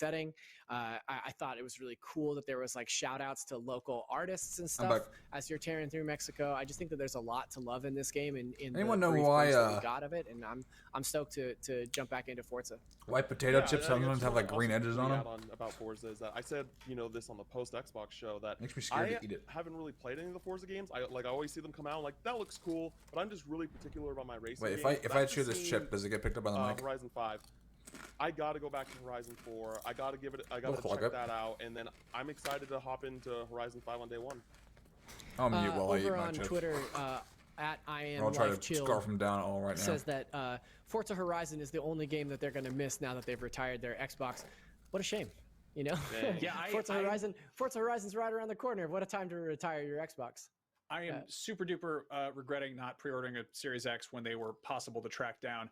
setting. I thought it was really cool that there was like shout outs to local artists and stuff as you're tearing through Mexico. I just think that there's a lot to love in this game, and in anyone the know brief why that we got of it, and I'm stoked to jump back into Forza. White potato chips sometimes have like green edges on them. About Forza is that I said, you know, this on the post Xbox show that makes me scared to eat it. I haven't really played any of the Forza games. I always see them come out like that looks cool, but I'm just really particular about my racing. Wait, games. if I chew this chip, does it get picked up on the mic? Horizon 5. I gotta go back to Horizon 4. I gotta check that out, and then I'm excited to hop into Horizon 5 on day one. I'll mute while I eat over my on chips. Twitter, at I am I'll try Life to Chill scarf them down all right now. Says that Forza Horizon is the only game that they're gonna miss now that they've retired their Xbox. What a shame, you know? Yeah, Forza Horizon's right around the corner. What a time to retire your Xbox. I am super duper regretting not pre-ordering a Series X when they were possible to track down.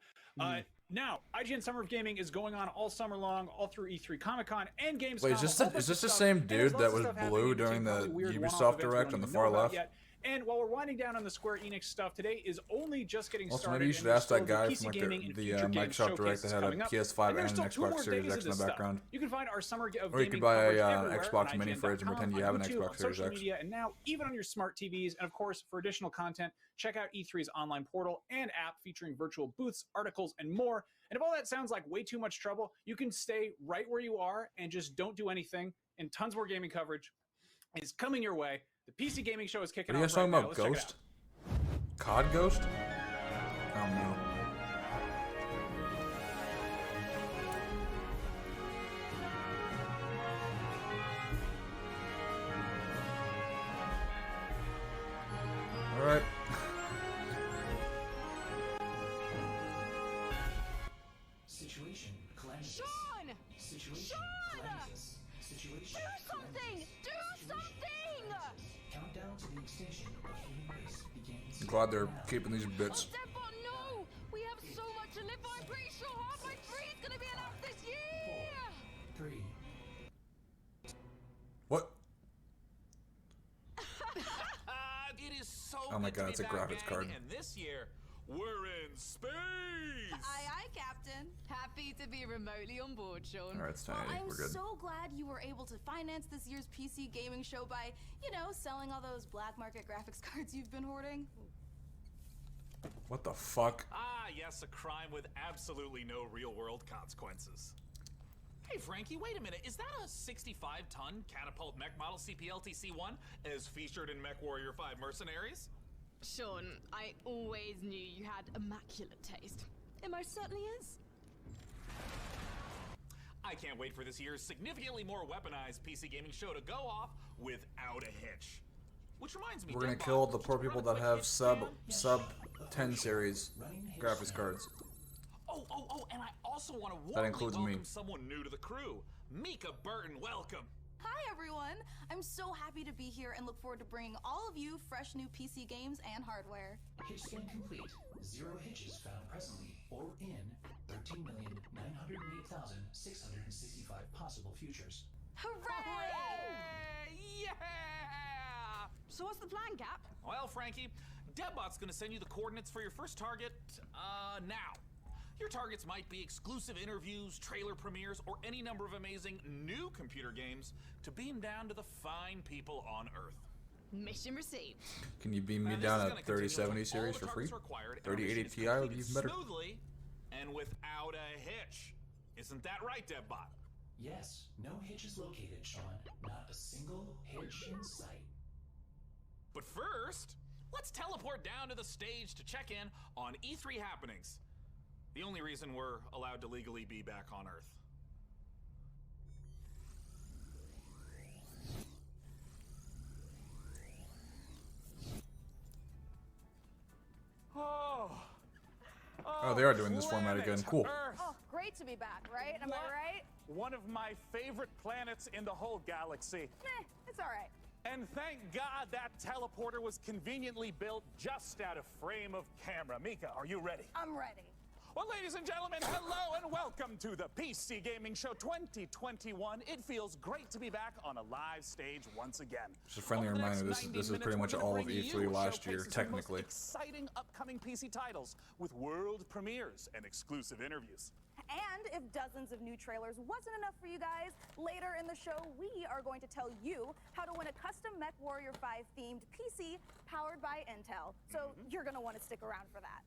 Now, IGN Summer of Gaming is going on all summer long, all through E3 Comic-Con and Gamescom. Wait, is this the same dude that was blue during the Ubisoft Direct on the far left? And while we're winding down on the Square Enix stuff, today is only just getting started. Also, maybe you should ask that guy from like the Microsoft Direct that had a PS5 and an Xbox Series X in the background. You can find our Summer of Gaming or you could buy a everywhere Xbox on mini fridge and pretend you have an Xbox Series X. Media, and now even on your smart TVs. And of course, for additional content, check out E3's online portal and app featuring virtual booths, articles, and more. And if all that sounds like way too much trouble, you can stay right where you are and just don't do anything. And tons more gaming coverage is coming your way. The PC Gaming Show is kicking off. Are you guys talking about Ghost? COD Ghost? Oh no. Alright. Situation cleanses. Sean! Situation cleanses. Situation. Do something! Do something! Countdown to the extinction of human race begins. I'm glad they're keeping these bits. Oh, Dodgeball, no! We have so much to live for. I'm pretty sure Half-Life 3 is going to be announced this year! 4, 3. What? It is so oh my god, it's a graphics card. And this year, we're in space! Aye, Captain. Happy to be remotely on board, Sean. Alright, it's tiny. Well, We're good. I'm so glad you were able to finance this year's PC gaming show by, you know, selling all those black market graphics cards you've been hoarding. What the fuck? Ah, yes, a crime with absolutely no real-world consequences. Hey, Frankie, wait a minute. Is that a 65-ton catapult mech model CPLTC-1 as featured in Mechwarrior 5 Mercenaries? Sean, I always knew you had immaculate taste. It most certainly is. I can't wait for this year's significantly more weaponized PC gaming show to go off without a hitch. Which reminds me, We're gonna kill the poor people that have sub 10 series graphics cards. Oh, and I also want to That includes welcome me. someone new to the crew. Mika Burton, welcome. Hi, everyone. I'm so happy to be here and look forward to bringing all of you fresh new PC games and hardware. Hitch scan complete. 0 hitches found presently or in 13,908,665 possible futures. Hooray! Yeah! So what's the plan, Cap? Well, Frankie, Debbot's gonna send you the coordinates for your first target, now. Your targets might be exclusive interviews, trailer premieres, or any number of amazing new computer games to beam down to the fine people on Earth. Mission received. Can you beam me down a 3070 series for free? 3080 Ti would be even better. Smoothly and without a hitch. Isn't that right, Debbot? Yes, no hitches located, Sean. Not a single hitch in sight. But first, let's teleport down to the stage to check in on E3 happenings. The only reason we're allowed to legally be back on Earth. Oh, they are doing this format again. Cool. Oh, great to be back, right? Am I right? One of my favorite planets in the whole galaxy. It's all right. And thank God that teleporter was conveniently built just out of frame of camera. Mika, are you ready? I'm ready. Well, ladies and gentlemen, hello and welcome to the PC Gaming Show 2021. It feels great to be back on a live stage once again. Just a friendly reminder, this is pretty much all of E3 last year, technically. Exciting upcoming PC titles with world premieres and exclusive interviews. And if dozens of new trailers wasn't enough for you guys, later in the show, we are going to tell you how to win a custom Mechwarrior 5 themed PC powered by Intel. So you're going to want to stick around for that.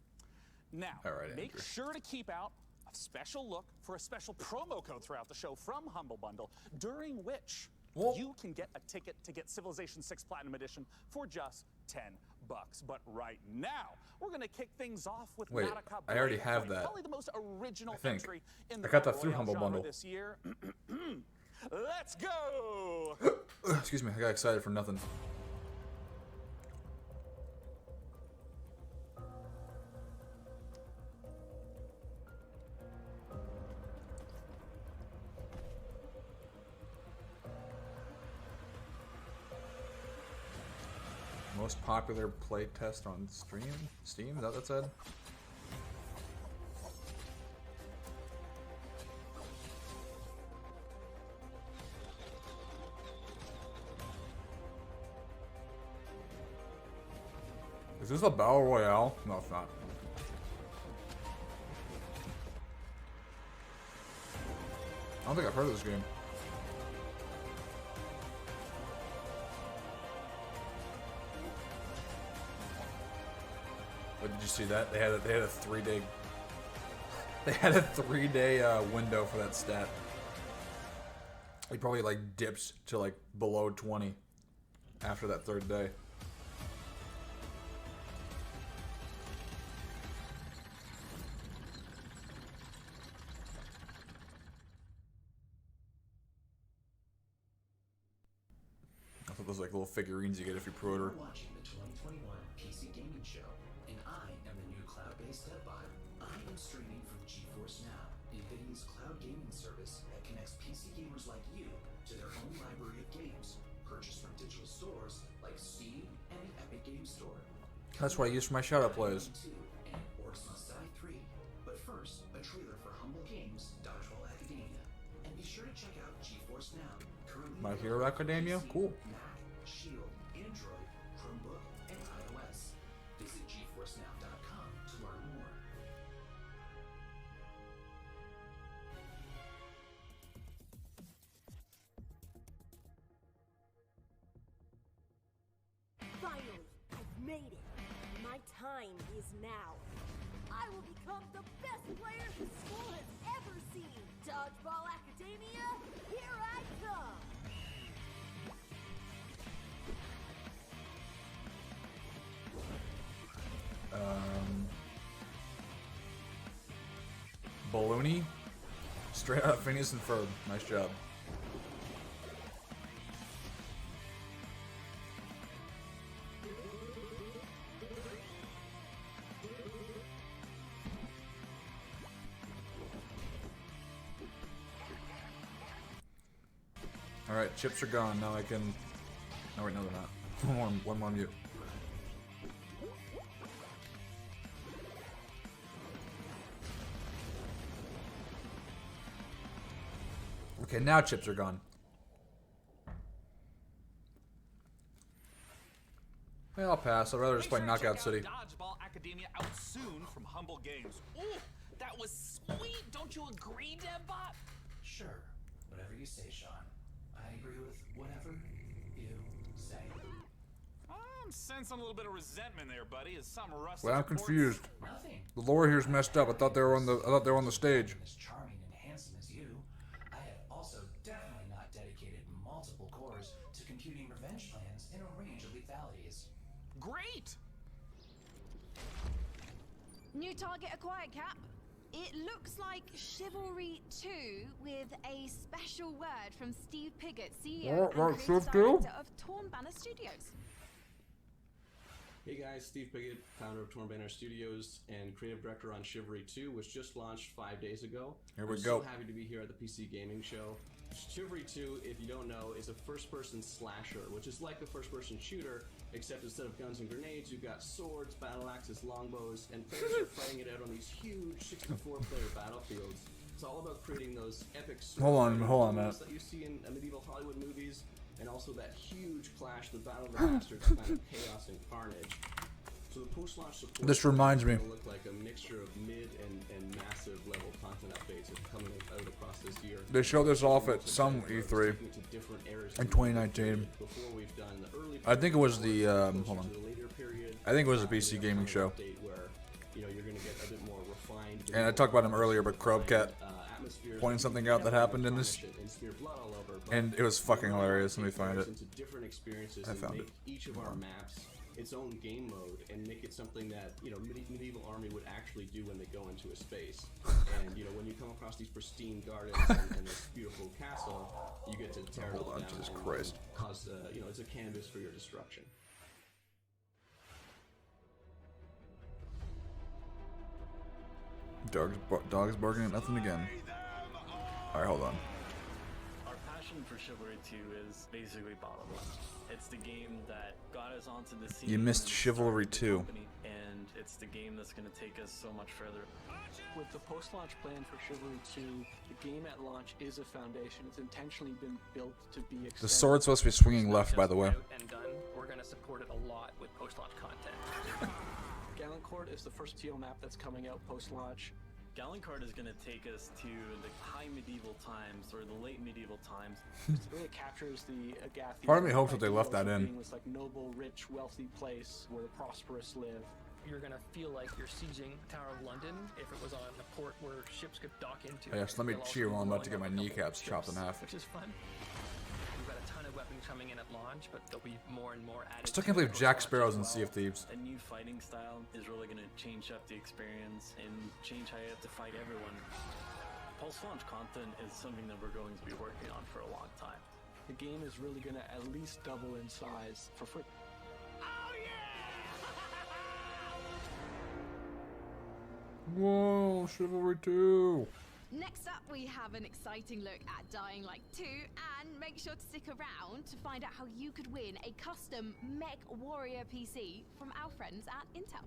Now, make sure to keep out a special look for a special promo code throughout the show from Humble Bundle, during which you can get a ticket to get Civilization 6 Platinum Edition for just $10. But right now, we're going to kick things off with Naraka I already have that. Probably the most original entry in the I got that through Humble Bundle this year. Let's go! Excuse me, I got excited for nothing. Most popular playtest on Steam? Is that what that said? Is this a battle royale? No, it's not. I don't think I've heard of this game. But did you see that? They had a 3-day. They had a 3-day window for that stat. He probably like dips to like below 20 after that 3rd day. I thought those like little figurines you get if you pre-order. You're watching the 2021 PC Gaming Show, and I am the new cloud-based deadbot. I am streaming from GeForce Now, NVIDIA's cloud gaming service that connects PC gamers like you to their own library of games, purchased from digital stores like Steam and the Epic Game Store. That's what I use for my shoutout plays. And Orcs Must Die 3. But first, a trailer for Humble Games, Dodgeball Academia. And be sure to check out GeForce Now. My Hero Academia? Cool. Shield, Android, Chromebook, and iOS. Visit GeForceNow.com to learn more. Finally, I've made it. My time is now. I will become the best player the school has ever seen. Dodgeball Academia, here I come. Balloony? Straight out of Phineas and Ferb. Nice job. Alright, chips are gone. Now I can... Oh wait, no they're not. One more mute. Okay, now chips are gone. Yeah, I'll pass. I'd rather just play Knockout City. Dodgeball Academia out soon from Humble Games. Ooh, that was sweet. Don't you agree, Debbot? Sure. Whatever you say, Sean. I agree with whatever you say. I'm sensing a little bit of resentment there, buddy. Is some rusty? Well, I'm confused. Nothing. The lore here's messed up. I thought they were on the stage. As charming and handsome as you, I have also definitely not dedicated multiple cores to computing revenge plans in a range of lethalities. Great. New target acquired, Cap. It looks like Chivalry 2 with a special word from Steve Piggott, CEO and creative director of Torn Banner Studios. Hey guys, Steve Piggott, founder of Torn Banner Studios and creative director on Chivalry 2, which just launched 5 days ago. Here we I'm go. so happy to be here at the PC Gaming Show. Chivalry 2, if you don't know, is a first-person slasher, which is like a first-person shooter, except instead of guns and grenades, you've got swords, battle axes, longbows, and players are fighting it out on these huge 64-player battlefields. It's all about creating those epic Hold on, Matt. that you see in medieval Hollywood movies, and also that huge clash, the Battle of the Bastards, kind of chaos and carnage. So the post-launch support This reminds me. will look like a mixture of mid and massive level content updates coming out across this year. They showed this off at some E3 in 2019. Before we've done the early I think it was the hold on. I think it was a PC gaming show. You know, you're going to get a bit more refined. And I talked about him earlier, but Crowcat pointing something out that happened in this, and it was fucking hilarious. Let me find it. I found it. Each of our maps its own game mode and make it something that, you know, medieval army would actually do when they go into a space. And you know, when you come across these pristine gardens and this beautiful castle, you get to tear it all down and cause, you know, it's a canvas for your destruction. Dogs barking at nothing again. Alright, hold on. Our passion for Chivalry 2 is basically bottom line. It's the game that got us onto the scene. You missed Chivalry 2. And it's the game that's going to take us so much further. With the post-launch plan for Chivalry 2, the game at launch is a foundation. It's intentionally been built to be extended. The sword's supposed to be swinging left, by the way. And done. We're going to support it a lot with post-launch content. Galencourt is the first TO map that's coming out post-launch. Galencourt is going to take us to the high medieval times, or the late medieval times. It really captures the Agathian. Part of me hopes that they left that in. This like noble, rich, wealthy place where the prosperous live. You're going to feel like you're sieging Tower of London if it was on a port where ships could dock into. Yes, let me cheer while I'm about to get my kneecaps chopped in half. Which is fun. We've got a ton of weapons coming in at launch, but there'll be more and more added. I still can't believe Jack Sparrow's in Sea of Thieves. A new fighting style is really going to change up the experience and change how you have to fight everyone. Post-launch content is something that we're going to be working on for a long time. The game is really going to at least double in size for free. Whoa, Chivalry 2. Next up, we have an exciting look at Dying Light 2, and make sure to stick around to find out how you could win a custom Mechwarrior PC from our friends at Intel.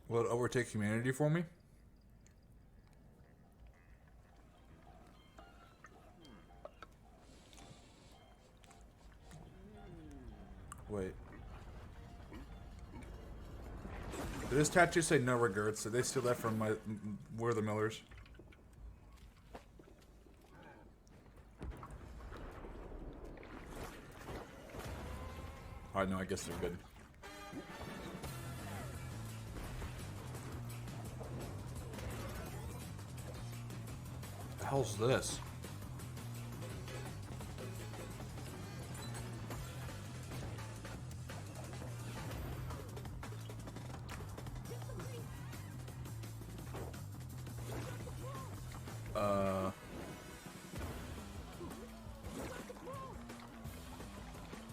Will it overtake humanity for me? Wait. Did this tattoo say no regrets? Did they steal that from my We're the Millers? Alright, no, I guess they're good. The hell's this?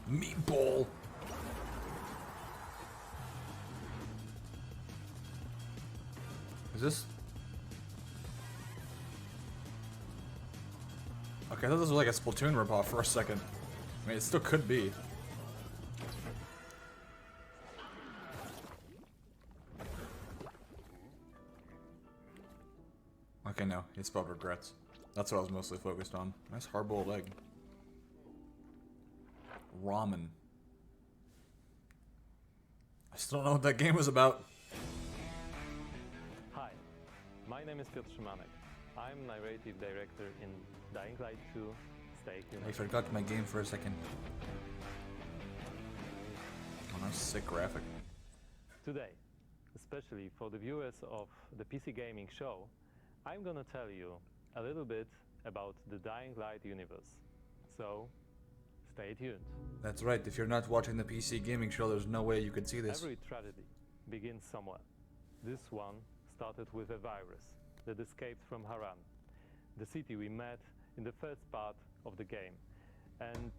Meatball. Is this? Okay, I thought this was like a Splatoon ripoff for a second. I mean, it still could be. Okay, no, it's spelled regrets. That's what I was mostly focused on. Nice hard-boiled egg. Rawmen. I still don't know what that game was about. Hi, my name is Piotr Szymanek. I'm narrative director in Dying Light 2. Stay tuned. I forgot my game for a second. Oh, nice sick graphic. Today, especially for the viewers of the PC Gaming Show, I'm gonna tell you a little bit about the Dying Light universe. So, stay tuned. That's right, if you're not watching the PC Gaming Show, there's no way you could see this. Every tragedy begins somewhere. This one started with a virus that escaped from Haran, the city we met in the first part of the game, and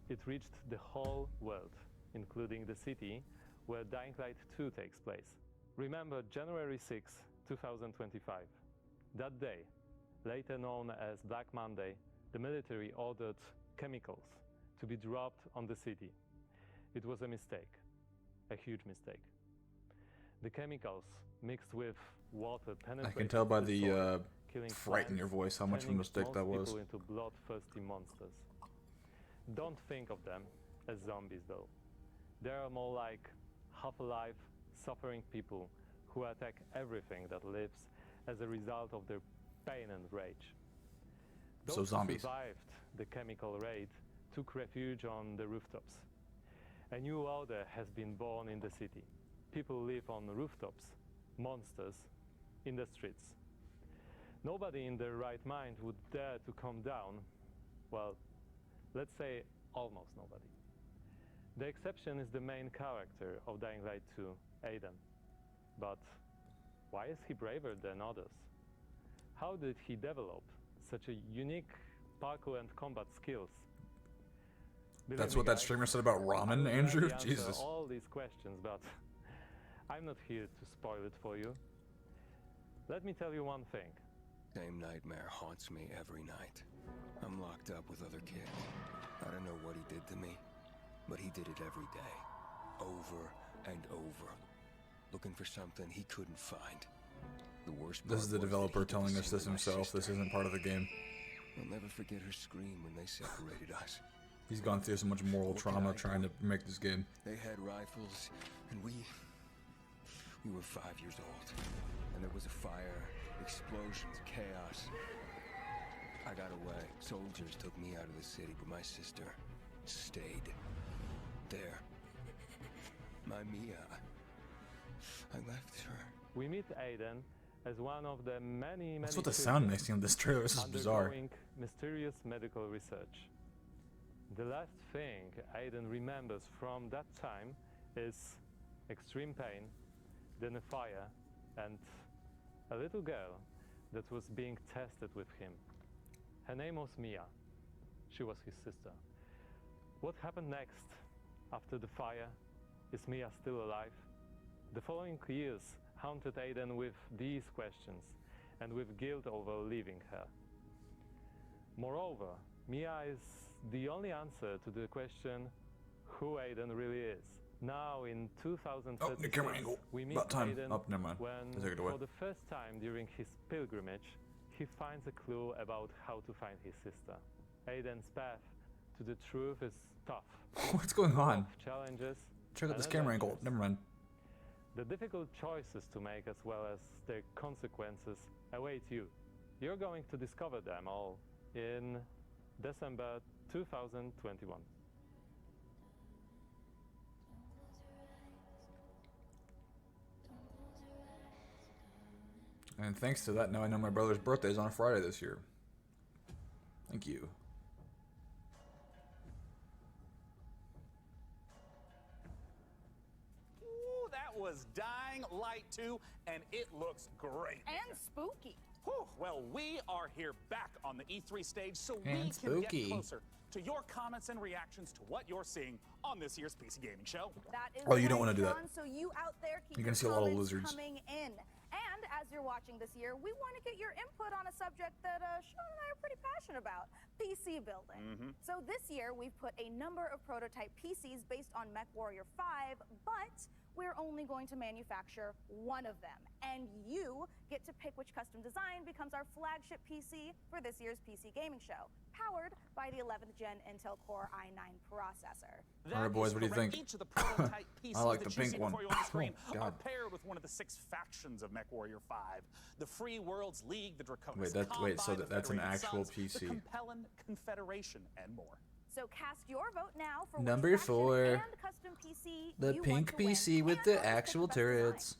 it reached the whole world, including the city where Dying Light 2 takes place. Remember January 6, 2025. That day, later known as Black Monday, the military ordered chemicals to be dropped on the city. It was a mistake, a huge mistake. The chemicals mixed with water penetrated I can tell by the killing fright in your voice how much of a mistake that was. Into bloodthirsty monsters. Don't think of them as zombies though. They are more like half-alive, suffering people who attack everything that lives as a result of their pain and rage. Those So zombies. who survived the chemical raid took refuge on the rooftops. A new order has been born in the city. People live on rooftops, monsters in the streets. Nobody in their right mind would dare to come down. Well, let's say almost nobody. The exception is the main character of Dying Light 2, Aiden. But why is he braver than others? How did he develop such a unique parkour and combat skills? That's what that streamer said about ramen, Andrew? Jesus. All these questions, but I'm not here to spoil it for you. Let me tell you one thing. Same nightmare haunts me every night. I'm locked up with other kids. I don't know what he did to me, but he did it every day. Over and over. Looking for something he couldn't find. The worst part This is the developer telling us this himself. This isn't part of the game. I'll never forget her scream when they separated us. He's gone through so much moral trauma trying to make this game. They had rifles, and we were 5 years old. And there was a fire, explosions, chaos. I got away. Soldiers took me out of the city, but my sister stayed there. My Mia. I left her. We meet Aiden as one of the many That's what the sound makes in this trailer. This is bizarre. undergoing mysterious medical research. The last thing Aiden remembers from that time is extreme pain, then a fire, and a little girl that was being tested with him. Her name was Mia. She was his sister. What happened next after the fire? Is Mia still alive? The following years haunted Aiden with these questions and with guilt over leaving her. Moreover, Mia is the only answer to the question who Aiden really is. Now in 2036, the camera angle. we meet About time. Aiden Oh, never mind. when, Take it away. for the first time during his pilgrimage, he finds a clue about how to find his sister. Aiden's path to the truth is tough. What's going on? Challenges. Check out and this camera angle. adventures. Never mind. The difficult choices to make as well as their consequences await you. You're going to discover them all in December 2021. And thanks to that, now I know my brother's birthday is on a Friday this year. Thank you. Ooh, that was Dying Light 2, and it looks great. And spooky. Whew. Well, we are here back on the E3 stage, so we And can spooky. get closer to your comments and reactions to what you're seeing on this year's PC Gaming Show. That is Oh, you don't right, wanna do that. Sean, so you out there keep You're your gonna see a lot of comments lizards. coming in. And as you're watching this year, we want to get your input on a subject that Sean and I are pretty passionate about, PC building. So this year, we've put a number of prototype PCs based on Mechwarrior 5, but we're only going to manufacture one of them. And you get to pick which custom design becomes our flagship PC for this year's PC Gaming Show, powered by the 11th Gen Intel Core i9 processor. All right, boys, what do you think? Each of the prototype PCs I like that the you pink see one. before you on the screen Oh, are God. paired with one of the 6 factions of Mechwarrior 5. The Free Worlds League, the Draconis Wait, so Combine, the that's an Federated actual Sons, PC. the Compelling Confederation, and more. So cast your vote now for Number which faction 4. and custom PC The you pink want to win, PC with and the bonus actual pick the best design. turrets.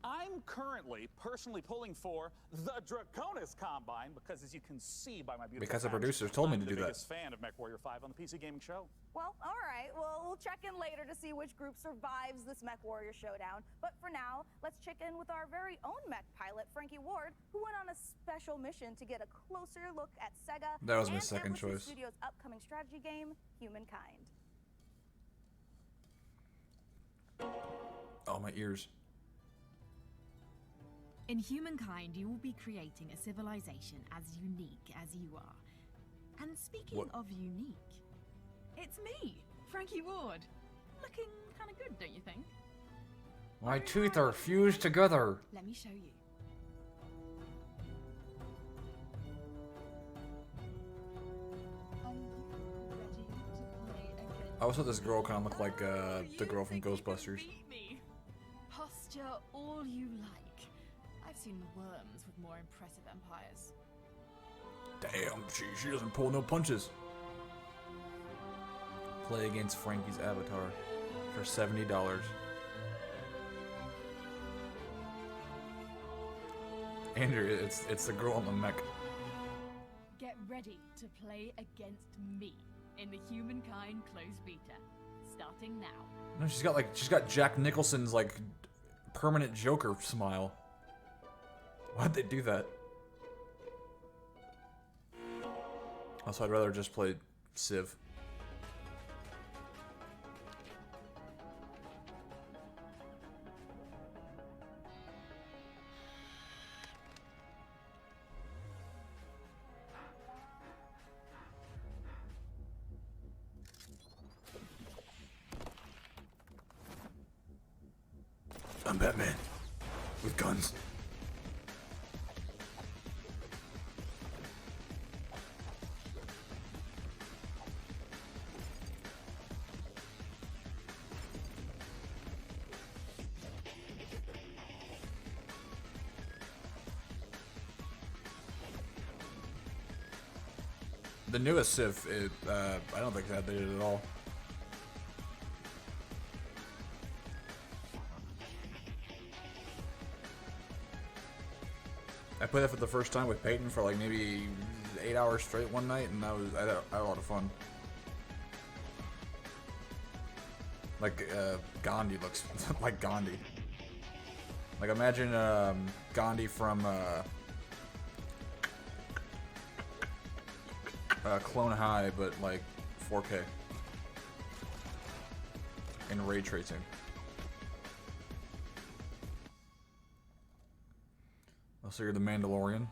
I'm currently personally pulling for the Draconis Combine because, as you can see by my beautiful Because the patch, producers told me I'm to the do that. biggest fan of Mechwarrior 5 on the PC Gaming Show. Well, all right. Well, we'll check in later to see which group survives this Mechwarrior showdown. But for now, let's check in with our very own mech pilot, Frankie Ward, who went on a special mission to get a closer look at Sega That was my and second Amblin choice. Studios' upcoming strategy game, Humankind. Oh, my ears. In Humankind, you will be creating a civilization as unique as you are. And speaking What? of unique, it's me, Frankie Ward. Looking kind of good, don't you think? My teeth are fused together. Let me show you. Are you ready to I always thought this girl kind of looked like the girl from Ghostbusters. Posture all you like. I've seen worms with more impressive empires. Damn, she doesn't pull no punches. Play against Frankie's avatar for $70. Andrew, it's the girl on the mech. Get ready to play against me in the Humankind closed beta, starting now. No, she's got Jack Nicholson's like permanent Joker smile. Why'd they do that? Also, I'd rather just play Civ. I'm Batman with guns. The newest Civ, I don't think it's updated at all. I played that for the first time with Peyton for like maybe 8 hours straight one night, and I had a lot of fun. Like Gandhi looks like Gandhi. Like imagine Gandhi from Clone High, but like 4K and ray tracing. Oh, so you're the Mandalorian?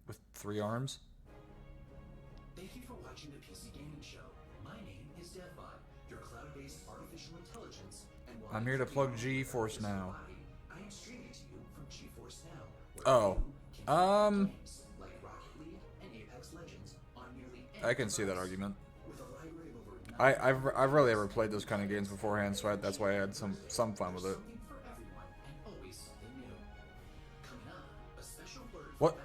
With 3 arms? Thank you for watching the PC Gaming Show. My name is DevBot, your cloud-based artificial intelligence. And while I'm here to plug GeForce Now. I am streaming to you from GeForce Now. Oh, Like Rocket League and Apex Legends on nearly I can see that argument. I've rarely ever played those kind of games beforehand, so that's why I had some fun with it. What?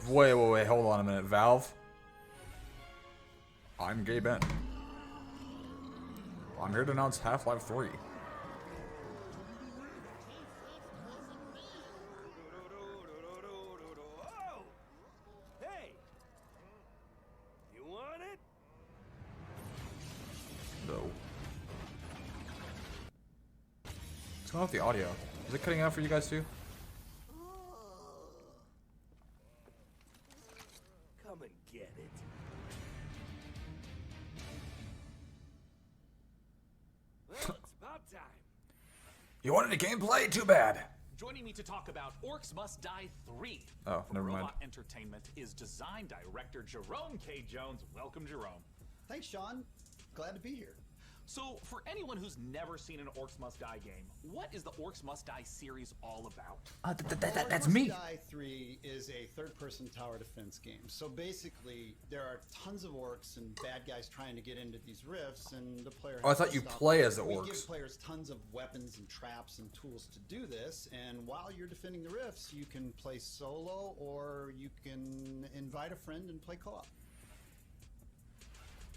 Wait, hold on a minute. Valve? I'm Gaben. I'm here to announce Half-Life 3. Hey! You want it? No. What's going on with the audio? Is it cutting out for you guys too? Come and get it. Well, it's about time. You wanted a gameplay? Too bad. Joining me to talk about Orcs Must Die 3. Oh, never mind. Robot Entertainment is design director Jerome K. Jones. Welcome, Jerome. Thanks, Sean. Glad to be here. So, for anyone who's never seen an Orcs Must Die game, what is the Orcs Must Die series all about? That's me. Orcs Must Die 3 is a third-person tower defense game. So basically, there are tons of orcs and bad guys trying to get into these rifts, and the player. Oh, I thought you play as the orcs. We give players tons of weapons and traps and tools to do this, and while you're defending the rifts, you can play solo or you can invite a friend and play co-op.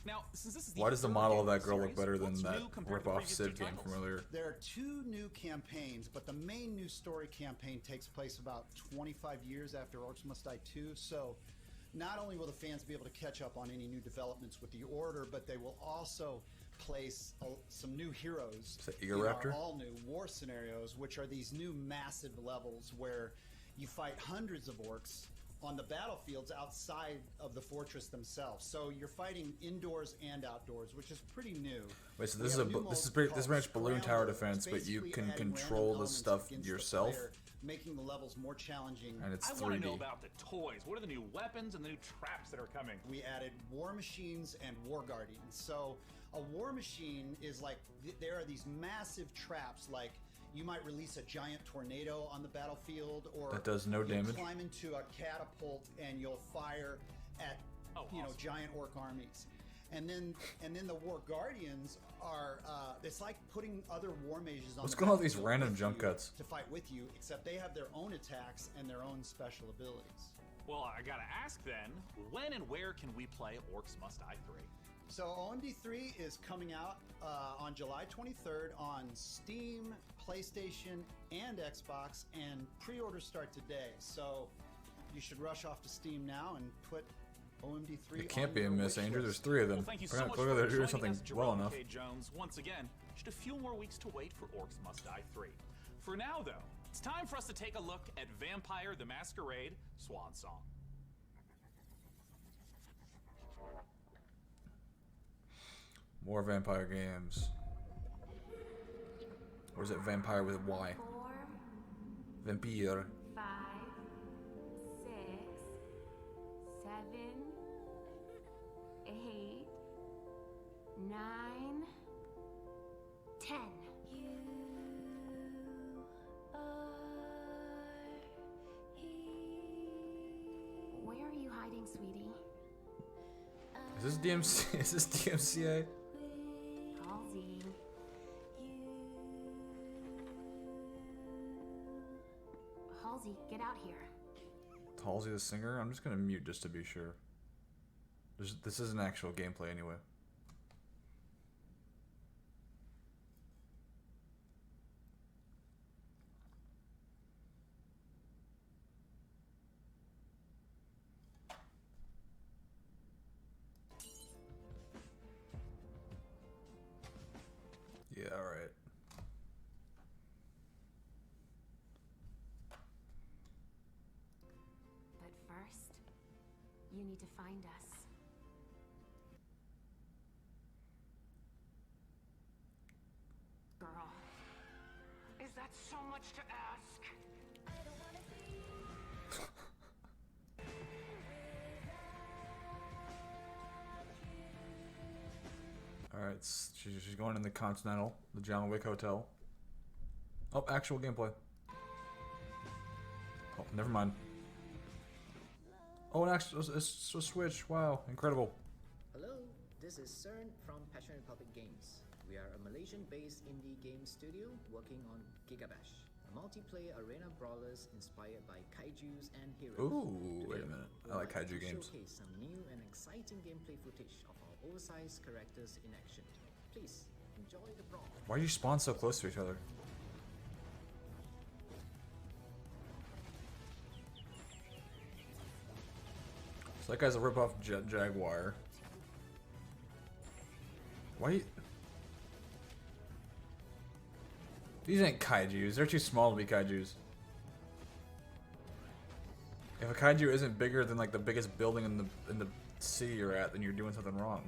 Now, since this is Why does the model of that girl look better than that rip-off Civ game from earlier? There are 2 new campaigns, but the main new story campaign takes place about 25 years after Orcs Must Die 2, so not only will the fans be able to catch up on any new developments with the Order, but they will also place some new heroes in our all-new war scenarios, which are these new massive levels where you fight hundreds of orcs on the battlefields outside of the fortress themselves. So you're fighting indoors and outdoors, which is pretty new. Wait, so this is pretty much balloon tower defense, but you can control the stuff yourself. Making the levels more challenging. And it's 3D. I want to know about the toys. What are the new weapons and the new traps that are coming? We added war machines and war guardians. So a war machine is like, there are these massive traps like, you might release a giant tornado on the battlefield, or that does no damage. Climb into a catapult and you'll fire at giant orc armies. And then the War Guardians are it's like putting other war mages on. What's the going on with these battlefield random with jump you cuts? to fight with you, except they have their own attacks and their own special abilities. Well, I gotta ask then, when and where can we play Orcs Must Die 3? So OMD 3 is coming out on July 23rd on Steam, PlayStation, and Xbox, and pre-orders start today. So you should rush off to Steam now and put OMD 3. It can't be a miss, Andrew. There's 3 of them. Well, thank you so much clearly for they're doing joining something us, well Jerome enough. K. Jones. Once again, just a few more weeks to wait for Orcs Must Die 3. For now, though, it's time for us to take a look at Vampire the Masquerade Swansong. More vampire games. Or is it vampire with a Y? 4, Vampire. 5, 6, 7, 8, 9, 10. Where are you hiding, sweetie? Is this DMC? Is this DMCA? Halsey. Halsey, get out here. Halsey the singer? I'm just gonna mute just to be sure. This isn't actual gameplay anyway. Yeah, alright. But first, you need to find us. Girl. Is that so much to ask? Alright, she's going in the Continental, the John Wick Hotel. Oh, actual gameplay. Oh, never mind. Oh, it's a Switch. Wow, incredible. Hello, this is CERN from Passion Republic Games. We are a Malaysian-based indie game studio working on GigaBash, a multiplayer arena brawlers inspired by kaijus and heroes. Ooh, wait a Today, minute. we'd I like kaiju to games. Showcase some new and exciting gameplay footage of our oversized characters in action. Please enjoy the brawl. Why do you spawn so close to each other? So that guy's a rip-off Jaguar. Why you... These ain't kaijus. They're too small to be kaijus. If a kaiju isn't bigger than like the biggest building in the city you're at, then you're doing something wrong.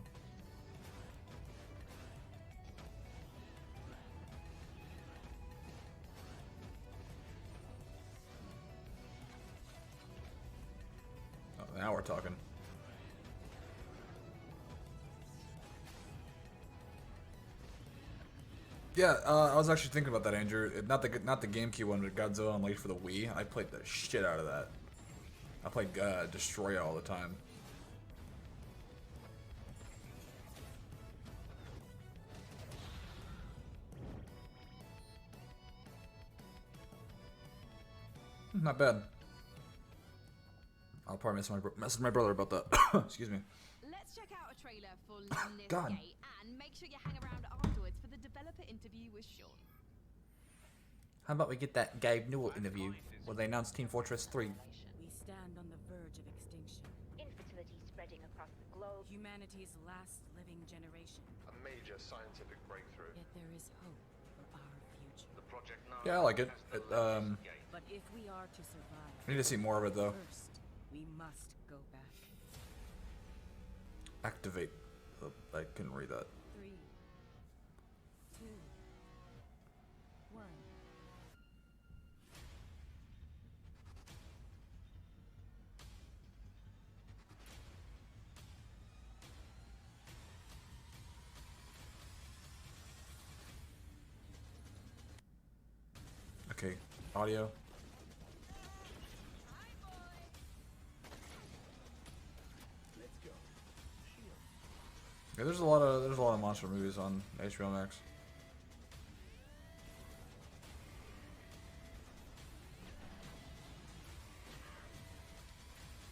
Oh, now we're talking. Yeah, I was actually thinking about that, Andrew. Not the GameCube one, but Godzilla Unleashed for the Wii. I played the shit out of that. I played Destroya all the time. Not bad. I'll probably message my brother about that. Excuse me. Let's check out a trailer for Lemnis God. Gate and make sure you hang around afterwards for the developer interview with Sean. How about we get that Gabe Newell interview where they announced Team Fortress 3? We stand on the verge of extinction. Infertility spreading across the globe. Humanity's last living generation. A major scientific breakthrough. Yet there is hope for our future. The project now. Yeah, I like it. But if we are to survive, I need to see more of it though. First, we must go back. Activate. Oh, I couldn't read that. 3, 2, 1. Okay, audio. Yeah, there's a lot of monster movies on HBO Max.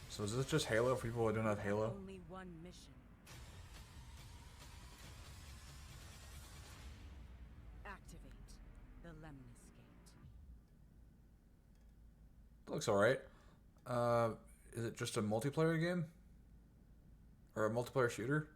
So is this just Halo for people who don't have Halo? Only one mission. Activate the Lemnis Gate. Looks alright. Is it just a multiplayer game? Or a multiplayer shooter?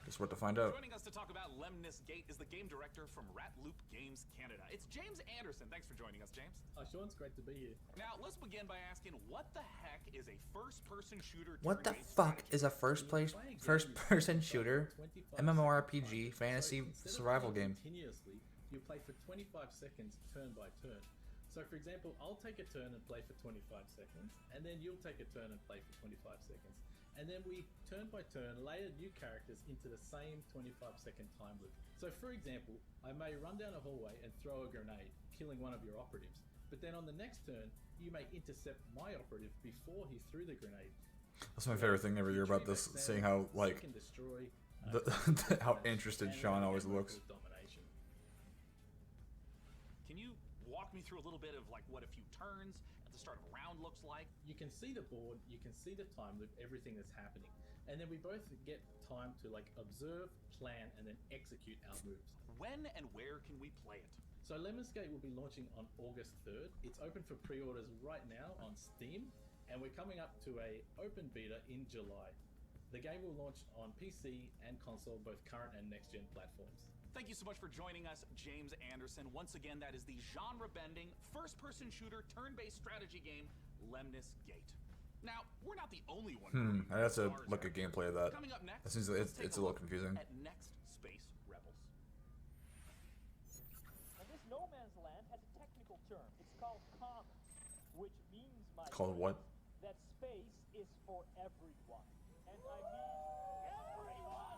Guess what to find out. Joining us to talk about Lemnis Gate is the game director from Rat Loop Games Canada. It's James Anderson. Thanks for joining us, James. Hi, Sean. It's great to be here. Now, let's begin by asking, what the heck is a first-person shooter? What the fuck is a first-person shooter MMORPG fantasy survival game? Continuously, you play for 25 seconds turn by turn. So, for example, I'll take a turn and play for 25 seconds, and then you'll take a turn and play for 25 seconds. And then we, turn by turn, layer new characters into the same 25-second time loop. So, for example, I may run down a hallway and throw a grenade, killing one of your operatives. But then on the next turn, you may intercept my operative before he threw the grenade. That's my favorite thing every year about this, seeing how, like, how interested Sean always looks. Can you walk me through a little bit of, like, what a few turns at the start of a round looks like? You can see the board, you can see the time loop, everything that's happening. And then we both get time to like observe, plan, and then execute our moves. When and where can we play it? So Lemnis Gate will be launching on August 3rd. It's open for pre-orders right now on Steam, and we're coming up to a open beta in July. The game will launch on PC and console, both current and next-gen platforms. Thank you so much for joining us, James Anderson. Once again, that is the genre-bending, first-person shooter, turn-based strategy game, Lemnis Gate. Now, we're not the only one. I have to look at gameplay of that. Coming up next, That seems like it's a little confusing. At Next Space Rebels. And this no man's land has a technical term. It's called common, which means, my Called what? that space is for everyone. And I mean everyone!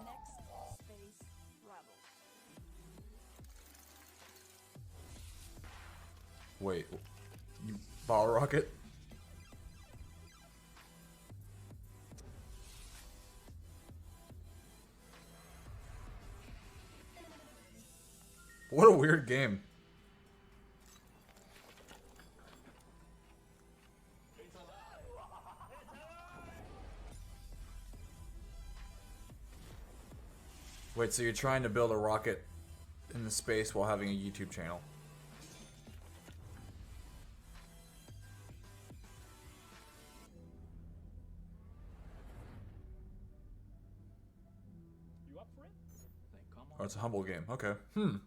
Next Space Rebels. Wait, you bottle rocket? What a weird game. Wait, so you're trying to build a rocket in the space while having a YouTube channel? You up for it? Then come on. Oh, it's a humble game. Okay. You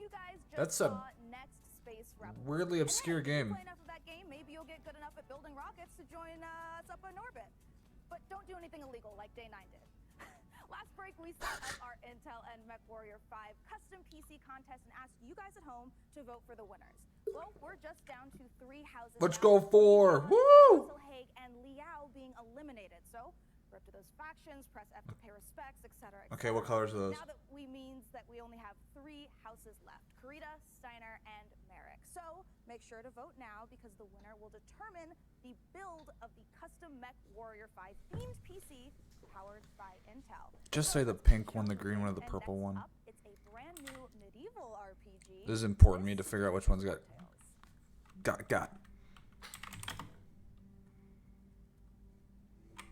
guys just That's saw a Next Space Rebels. weirdly obscure And hey, if you game. play enough of that game, maybe you'll get good enough at building rockets to join us up in orbit. But don't do anything illegal like Day 9 did. Last break, we set up our Intel and Mechwarrior 5 custom PC contest and asked you guys at home to vote for the winners. Well, we're just down to 3 houses. Let's now. go 4! Woo! Hague and Liao being eliminated. So, rip to those factions, press F to pay respects, etc. Okay, what colors are those? Now that means that we only have 3 houses left: Karita, Steiner, and Merrick. So, make sure to vote now because the winner will determine the build of the custom Mechwarrior 5 themed PC powered by Intel. Just say the pink one, the green one, or the purple one. It's a brand new medieval RPG. This is important. We need to figure out which one's got. Got.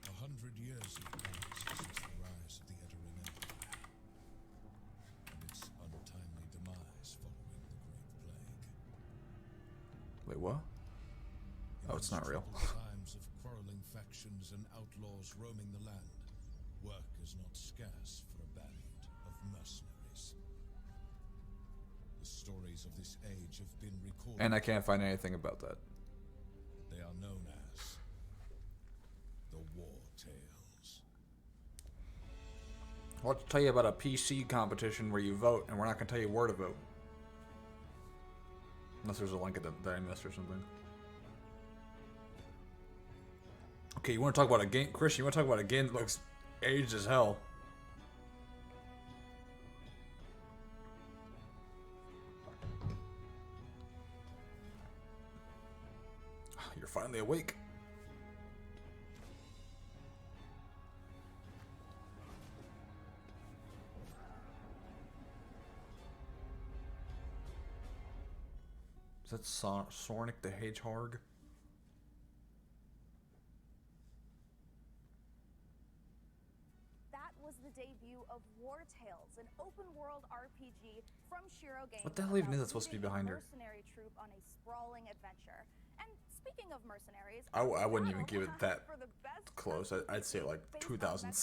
100 years have passed since the rise of the Eddering Empire and its untimely demise following the Great Plague. Wait, what? Oh, it's not real. Times of quarreling factions and outlaws roaming the land, work is not scarce for a band of mercenaries. The stories of this age have been recorded. And I can't find anything about that. They are known as the Wartales. I'll have to tell you about a PC competition where you vote, and we're not going to tell you where to vote. Unless there's a link that I missed or something. Okay, you want to talk about a game? Chris, you want to talk about a game that looks aged as hell? finally awake. Is that Sonic the Hedgehog? That was the debut of Wartales, an open-world RPG from Shiro Games. What the hell even is that supposed to be behind her? Mercenary troop on a sprawling adventure. And speaking of mercenaries, I wouldn't even give it that close. I'd say like 2007.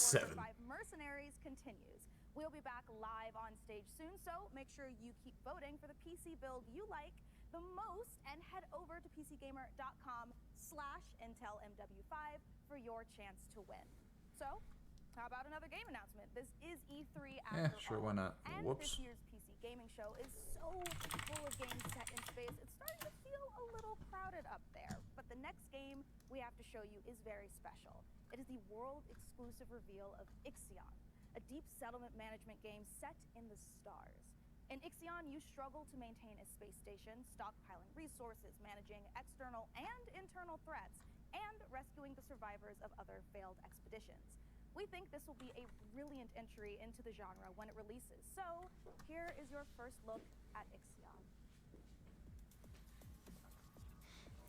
Mercenaries continues. We'll be back live on stage soon, so make sure you keep voting for the PC build you like the most and head over to pcgamer.com/IntelMW5 for your chance to win. So, how about another game announcement? This is E3 after sure, all. why not? And Whoops. this year's PC gaming show is so full of games set in space, it's starting to feel a little crowded up there. But the next game we have to show you is very special. It is the world-exclusive reveal of Ixion, a deep settlement management game set in the stars. In Ixion, you struggle to maintain a space station, stockpiling resources, managing external and internal threats, and rescuing the survivors of other failed expeditions. We think this will be a brilliant entry into the genre when it releases. So, here is your first look at Ixion.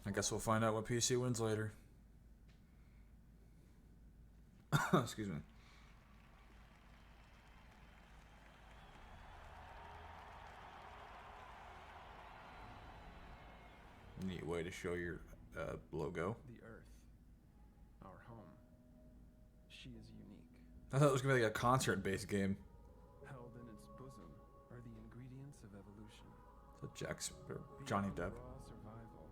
I guess we'll find out what PC wins later. Excuse me. Neat way to show your logo. The Earth, our home. She is unique. I thought it was gonna be like a concert-based game. Held in its bosom are the ingredients of evolution. So Johnny Depp. Raw survival,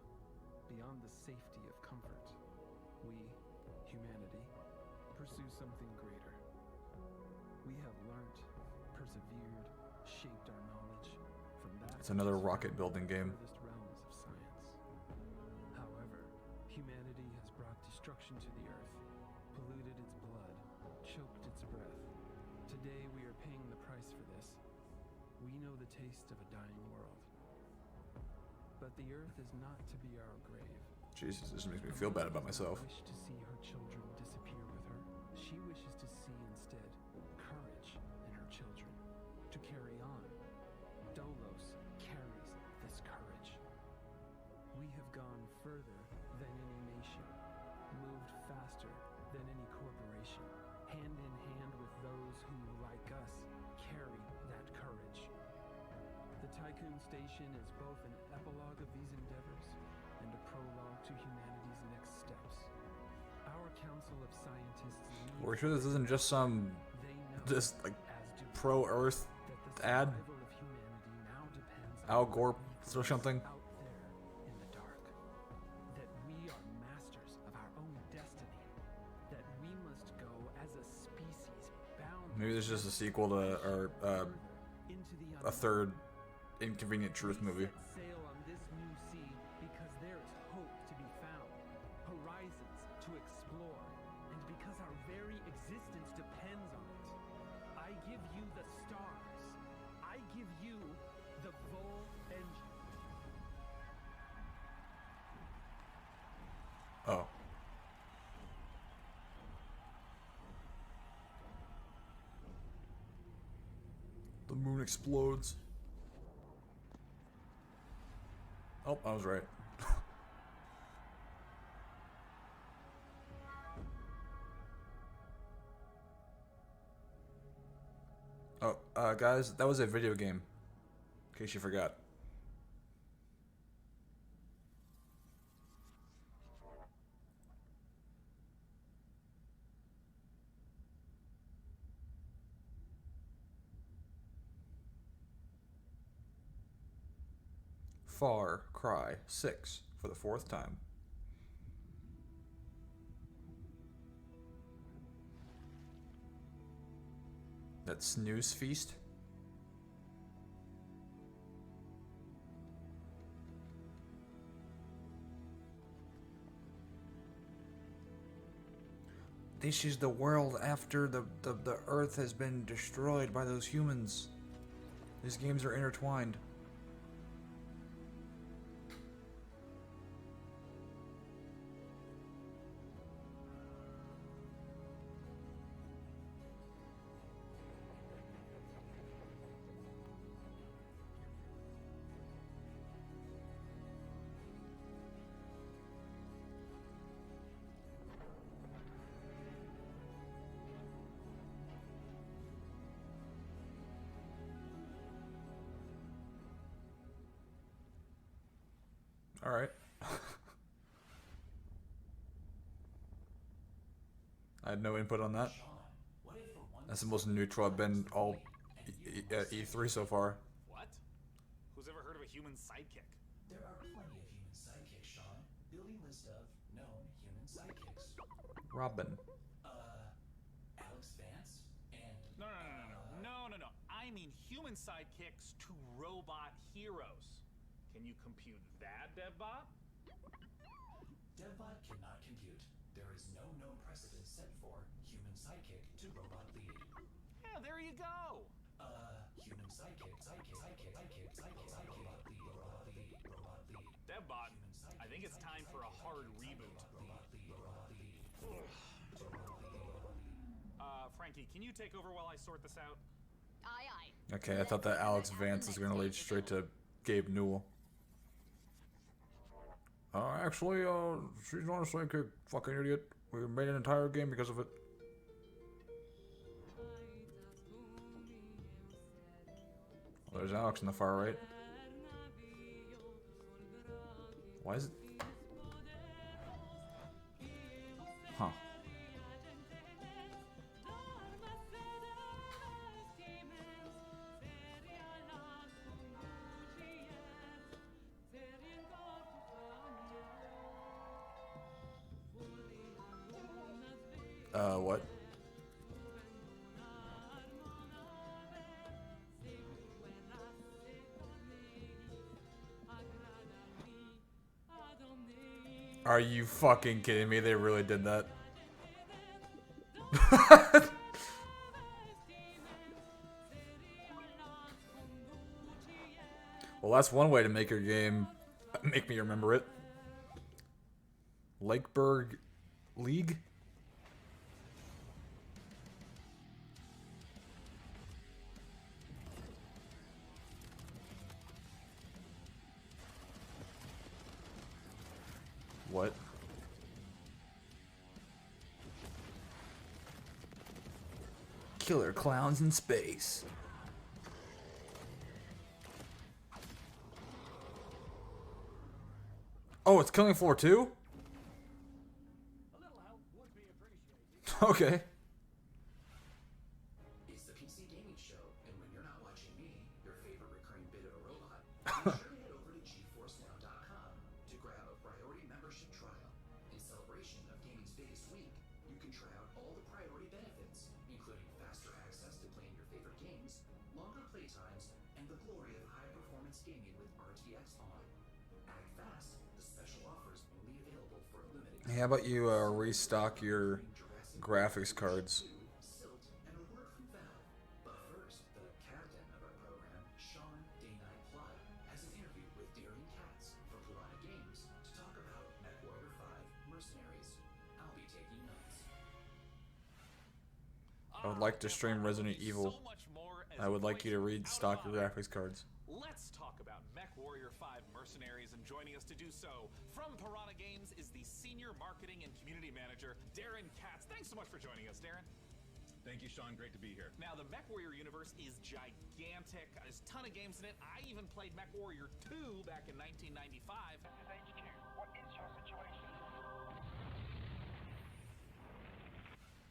beyond the safety of comfort, we, humanity, pursue something greater. We have learnt, persevered, shaped our knowledge from that. It's another rocket building game. Realms of science. However, humanity has brought destruction to the earth, polluted its blood, choked its breath. Today we are paying the price for this. We know the taste of a dying world. But the earth is not to be our grave. Jesus, this makes me feel bad about myself. Wish to see her children disappear with her. She wishes to see instead courage in her children, to carry on. Dolos carries this courage. We have gone further than any nation, moved faster than any corporation, hand in hand with those who, like us, carry that courage. The Tycoon Station is both an epilogue of these endeavors and a prologue to humanity's next steps. Our council of scientists lead. We're sure this isn't just some, just like pro-Earth ad. Al Gore or something. Out there in the dark, that we are masters of our own destiny, that we must go as a species bound. Maybe there's just a sequel to, or a third Inconvenient Truth movie. Sail on this new sea because there is hope to be found, horizons to explore, and because our very existence depends on it. I give you the stars. I give you the Vol engine. Oh. The moon explodes. Oh, I was right. Oh, guys, that was a video game. In case you forgot. Far Cry 6 for the 4th time. That snooze feast. This is the world after the Earth has been destroyed by those humans. These games are intertwined. All right. I had no input on that. That's the most neutral I've been all E3 so far. What? Who's ever heard of a human sidekick? There are plenty of human sidekicks, Sean. Building list of known human sidekicks. Robin. Alex Vance and... No. I mean human sidekicks to robot heroes. Can you compute that, DevBot? DevBot cannot compute. There is no known precedent set for human sidekick to robot lead. Yeah, there you go. Human sidekick, robot lead. DevBot, I think it's time for a hard reboot. Frankie, can you take over while I sort this out? Aye. Okay, I thought that Alex Vance is going to lead straight to Gabe Newell. Actually, she's not a sidekick, fucking idiot. We made an entire game because of it. Well, there's Alex in the far right. Why is it? Huh. What? Are you fucking kidding me? They really did that. Well, that's one way to make your game make me remember it. Lakeburg League? What? Killer clowns in space. Oh, it's Killing Floor 2? Okay. It's the PC Gaming Show, and when you're not watching me, your favorite recurring bit of a robot, be sure to head over to GeForceNow.com to grab a priority membership trial. In celebration of gaming's biggest week, you can try out all the priority benefits, including faster access to playing your favorite games, longer playtimes, and the glory of high-performance gaming with RTX on. Act fast, the special offers will be available for a limited time. Hey, how about you restock your graphics cards? Silt, and a word from Valve. But first, the captain of our program, Sean Plott, has an interview with Darren Katz from Piranha Games to talk about Mechwarrior 5 Mercenaries. I'll be taking notes. I would like to stream Resident Evil. I would like you to restock your graphics cards. Let's talk about Mechwarrior 5 Mercenaries, and joining us to do so from Piranha Games is the Senior Marketing and Community Manager, Darren Katz. Thanks so much for joining us, Darren. Thank you, Sean. Great to be here. Now, the Mechwarrior universe is gigantic. There's a ton of games in it. I even played Mechwarrior 2 back in 1995. What is your situation?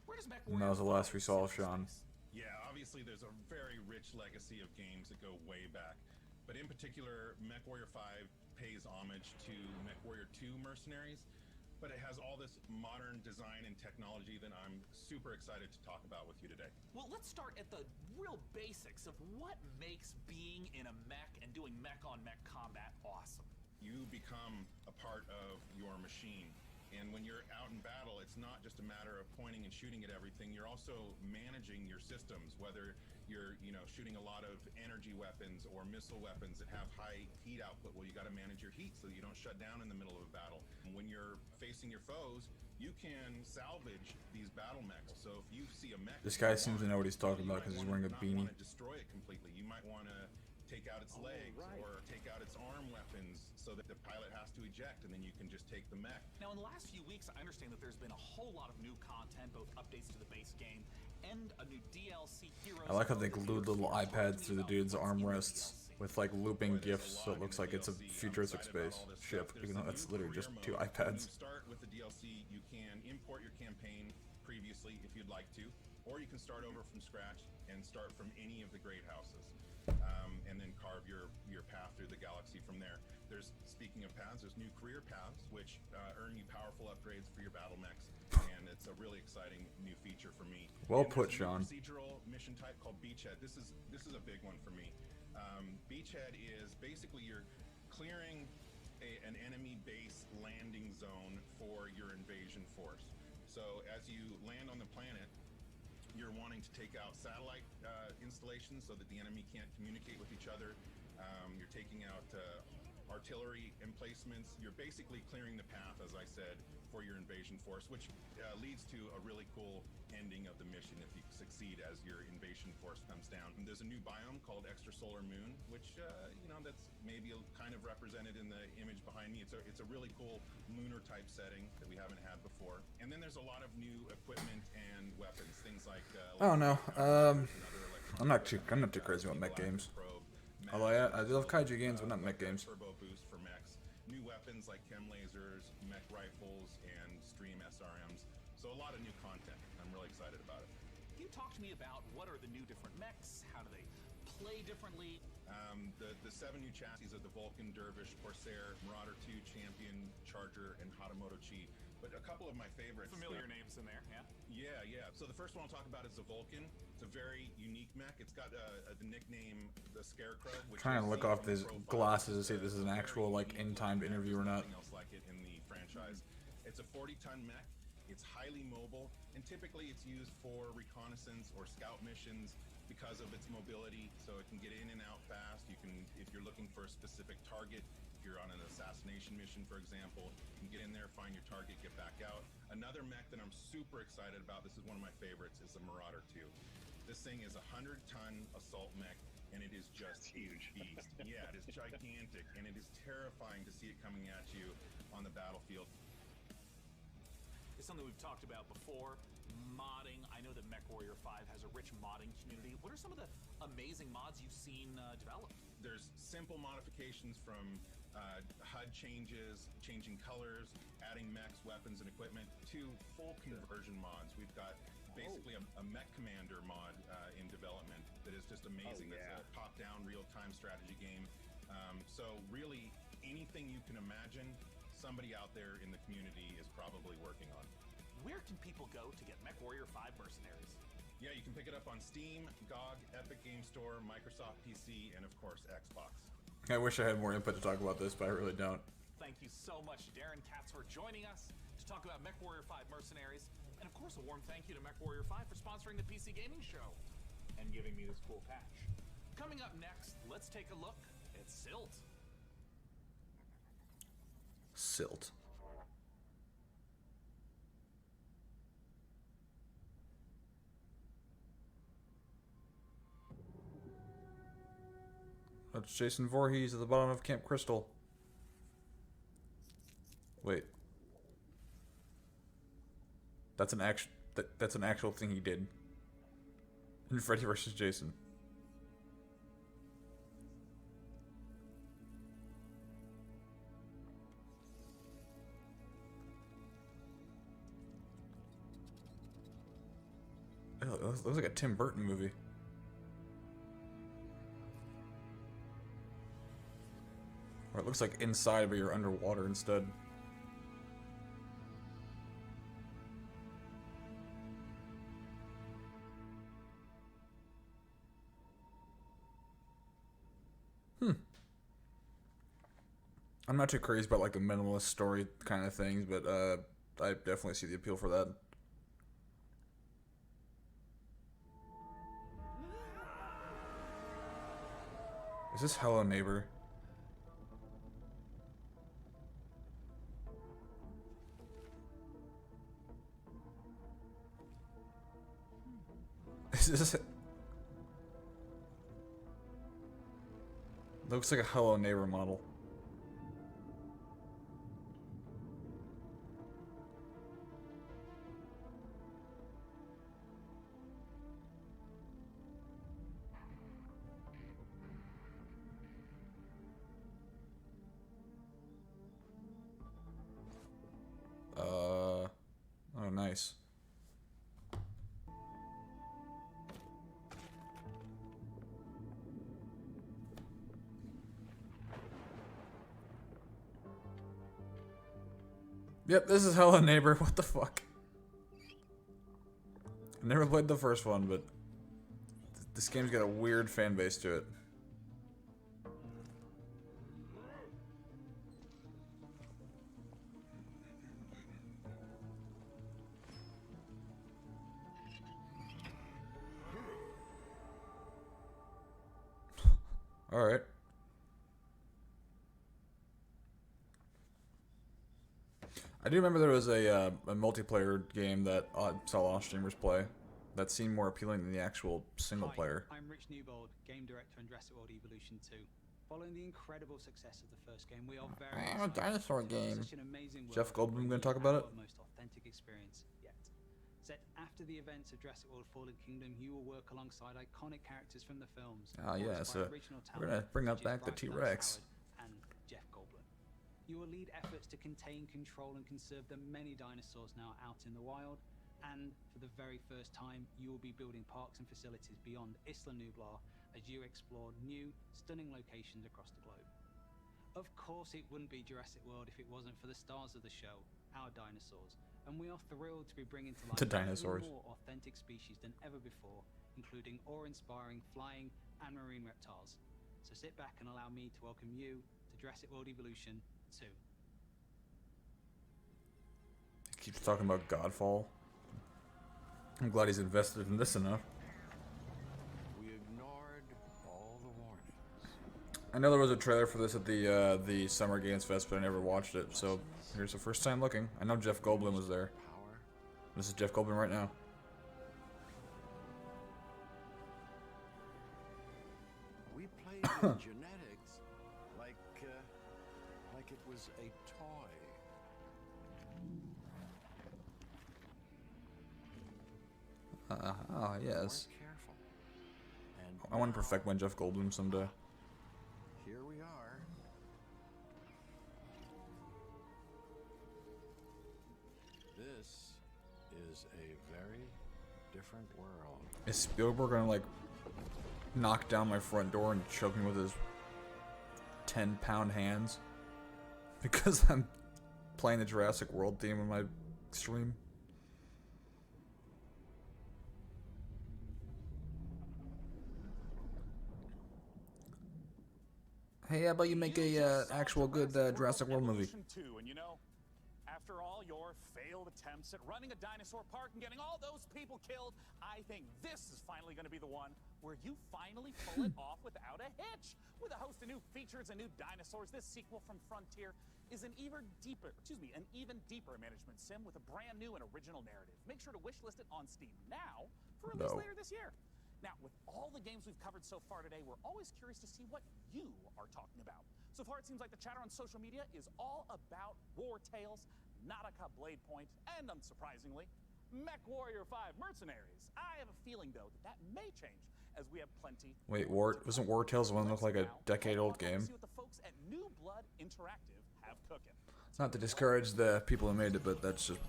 Where does And Mechwarrior that was the last we saw of Sean. Yeah, obviously there's a very rich legacy of games that go way back. But in particular, Mechwarrior 5 pays homage to Mechwarrior 2 Mercenaries, but it has all this modern design and technology that I'm super excited to talk about with you today. Well, let's start at the real basics of what makes being in a mech and doing mech-on-mech combat awesome. You become a part of your machine. And when you're out in battle, it's not just a matter of pointing and shooting at everything. You're also managing your systems, whether you're, shooting a lot of energy weapons or missile weapons that have high heat output. Well, you got to manage your heat so you don't shut down in the middle of a battle. And when you're facing your foes, you can salvage these battle mechs. So if you see a mech, This guy seems to know what he's talking about because he's wearing a beanie. Want to destroy it completely. You might want to take out its legs or take out its arm weapons so that the pilot has to eject, and then you can just take the mech. Now, in the last few weeks, I understand that there's been a whole lot of new content, both updates to the base game and a new DLC hero. I like how they glued little iPads through the dude's armrests. with like looping GIFs, so it looks like it's a futuristic space ship, even though that's literally just 2 iPads. When you start with the DLC, you can import your campaign previously if you'd like to, or you can start over from scratch and start from any of the great houses, and then carve your path through the galaxy from there. There's, speaking of paths, there's new career paths, which earn you powerful upgrades for your battle mechs, and it's a really exciting new feature for me. Well put, Sean. Procedural mission type called Beachhead. This is a big one for me. Beachhead is basically you're clearing an enemy base landing zone for your invasion force. So as you land on the planet, you're wanting to take out satellite installations so that the enemy can't communicate with each other. You're taking out artillery emplacements. You're basically clearing the path, as I said, for your invasion force, which leads to a really cool ending of the mission if you succeed as your invasion force comes down. And there's a new biome called Extrasolar Moon, which that's maybe kind of represented in the image behind me. It's a really cool lunar type setting that we haven't had before. And then there's a lot of new equipment and weapons, things like I don't know. I'm not too crazy about mech games. Although I love kaiju games, but not mech games. Turbo boost for mechs. New weapons like chem lasers, mech rifles, and stream SRMs. So a lot of new content. I'm really excited about it. Can you talk to me about what are the new different mechs? How do they play differently? The 7 new chassis of the Vulcan, Dervish, Corsair, Marauder 2, Champion, Charger, and Hatamoto Chi. But a couple of my favorites. Familiar names in there, yeah? Yeah. So the first one I'll talk about is the Vulcan. It's a very unique mech. It's got the nickname the Scarecrow. Which Trying to look off these glasses to see if this is an actual like in-timed interview or not. Nothing else like it in the franchise. It's a 40-ton mech. It's highly mobile, and typically it's used for reconnaissance or scout missions because of its mobility. So it can get in and out fast. You can, if you're looking for a specific target. If you're on an assassination mission, for example, you can get in there, find your target, get back out. Another mech that I'm super excited about, this is one of my favorites, is the Marauder 2. This thing is a 100-ton assault mech, and it is just huge beast. Yeah, it is gigantic, and it is terrifying to see it coming at you on the battlefield. It's something we've talked about before. Modding. I know that Mechwarrior 5 has a rich modding community. What are some of the amazing mods you've seen developed? There's simple modifications from HUD changes, changing colors, adding mechs, weapons, and equipment, to full conversion mods. We've got basically a mech commander mod in development that is just amazing. It's a top-down, real-time strategy game. So really, anything you can imagine, somebody out there in the community is probably working on. Where can people go to get Mechwarrior 5 Mercenaries? Yeah, you can pick it up on Steam, GOG, Epic Game Store, Microsoft PC, and of course, Xbox. I wish I had more input to talk about this, but I really don't. Thank you so much, Darren Katz, for joining us to talk about Mechwarrior 5 Mercenaries. And of course, a warm thank you to Mechwarrior 5 for sponsoring the PC Gaming Show and giving me this cool patch. Coming up next, let's take a look at Silt. Silt. That's Jason Voorhees at the bottom of Camp Crystal. Wait. That's an actual thing he did. In Freddy vs. Jason. Oh, it looks like a Tim Burton movie. Or it looks like inside, but you're underwater instead. I'm not too crazy about like the minimalist story kind of things, but I definitely see the appeal for that. Is this Hello Neighbor? Is this... Looks like a Hello Neighbor model. Yep, this is Hello Neighbor. What the fuck? I never played the first one, but this game's got a weird fan base to it. Alright. I do remember there was a multiplayer game that I saw a lot of streamers play that seemed more appealing than the actual single player. I'm Rich Newbold, game director on Jurassic World Evolution 2. Following the incredible success of the first game, we are very excited. Dinosaur game. Such an amazing Jeff world Goldblum going to talk about it? the most authentic experience yet. Set after the events of Jurassic World Fallen Kingdom, you will work alongside iconic characters from the films. Ah, yeah, voiced so by original we're going to talent bring such up as back the Bryce T-Rex. Dallas Howard and Jeff Goldblum. You will lead efforts to contain, control, and conserve the many dinosaurs now out in the wild. And for the very first time, you will be building parks and facilities beyond Isla Nublar as you explore new, stunning locations across the globe. Of course, it wouldn't be Jurassic World if it wasn't for the stars of the show, our dinosaurs. And we are thrilled to be bringing to life The dinosaurs. more authentic species than ever before, including awe-inspiring flying and marine reptiles. So sit back and allow me to welcome you to Jurassic World Evolution 2. He keeps talking about Godfall. I'm glad he's invested in this enough. We ignored all the warnings. I know there was a trailer for this at the Summer Games Fest, but I never watched it. So here's the first time looking. I know Jeff Goldblum was there. This is Jeff Goldblum right now. We played with genetics like it was a toy. Yes. Careful. And I want to perfect my Jeff Goldblum someday. here we are. This is a very different world. Is Spielberg gonna like knock down my front door and choke me with his 10-pound hands because I'm playing the Jurassic World theme in my stream? Hey, how about you make a actual good Jurassic World movie? And you know, after all your failed attempts at running a dinosaur park and getting all those people killed, I think this is finally going to be the one where you finally pull it off without a hitch. With a host of new features and new dinosaurs, this sequel from Frontier is an even deeper management sim with a brand new and original narrative. Make sure to wishlist it on Steam now for release later this year. Now, with all the games we've covered so far today, we're always curious to see what you are talking about. So far, it seems like the chatter on social media is all about Wartales, Naraka Bladepoint, and unsurprisingly, Mechwarrior 5 Mercenaries. I have a feeling, though, that may change as we have plenty. Wait, wasn't Wartales the one that looked like a decade-old game? See what the folks at New Blood Interactive have cooking. Not to discourage the people who made it, but that's just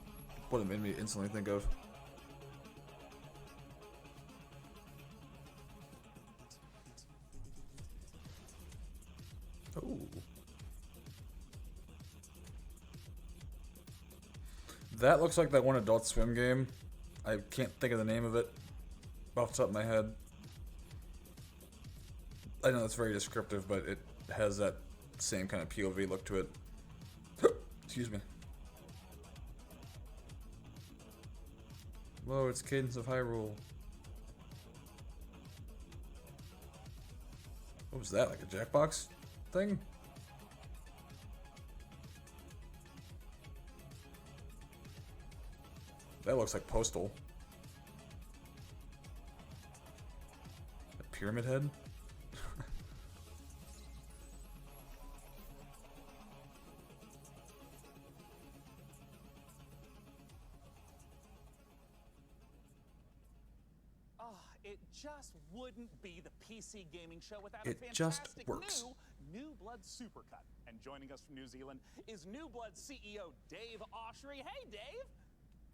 what it made me instantly think of. Ooh. That looks like that one Adult Swim game. I can't think of the name of it off the top of my head. I know it's very descriptive, but it has that same kind of POV look to it. Excuse me. Whoa, it's Cadence of Hyrule. What was that, like a Jackbox thing? That looks like Postal. A Pyramid Head? It just wouldn't be the PC gaming show without It a just fantastic works. New Blood Supercut. And joining us from New Zealand is New Blood CEO Dave Oshry. Hey, Dave!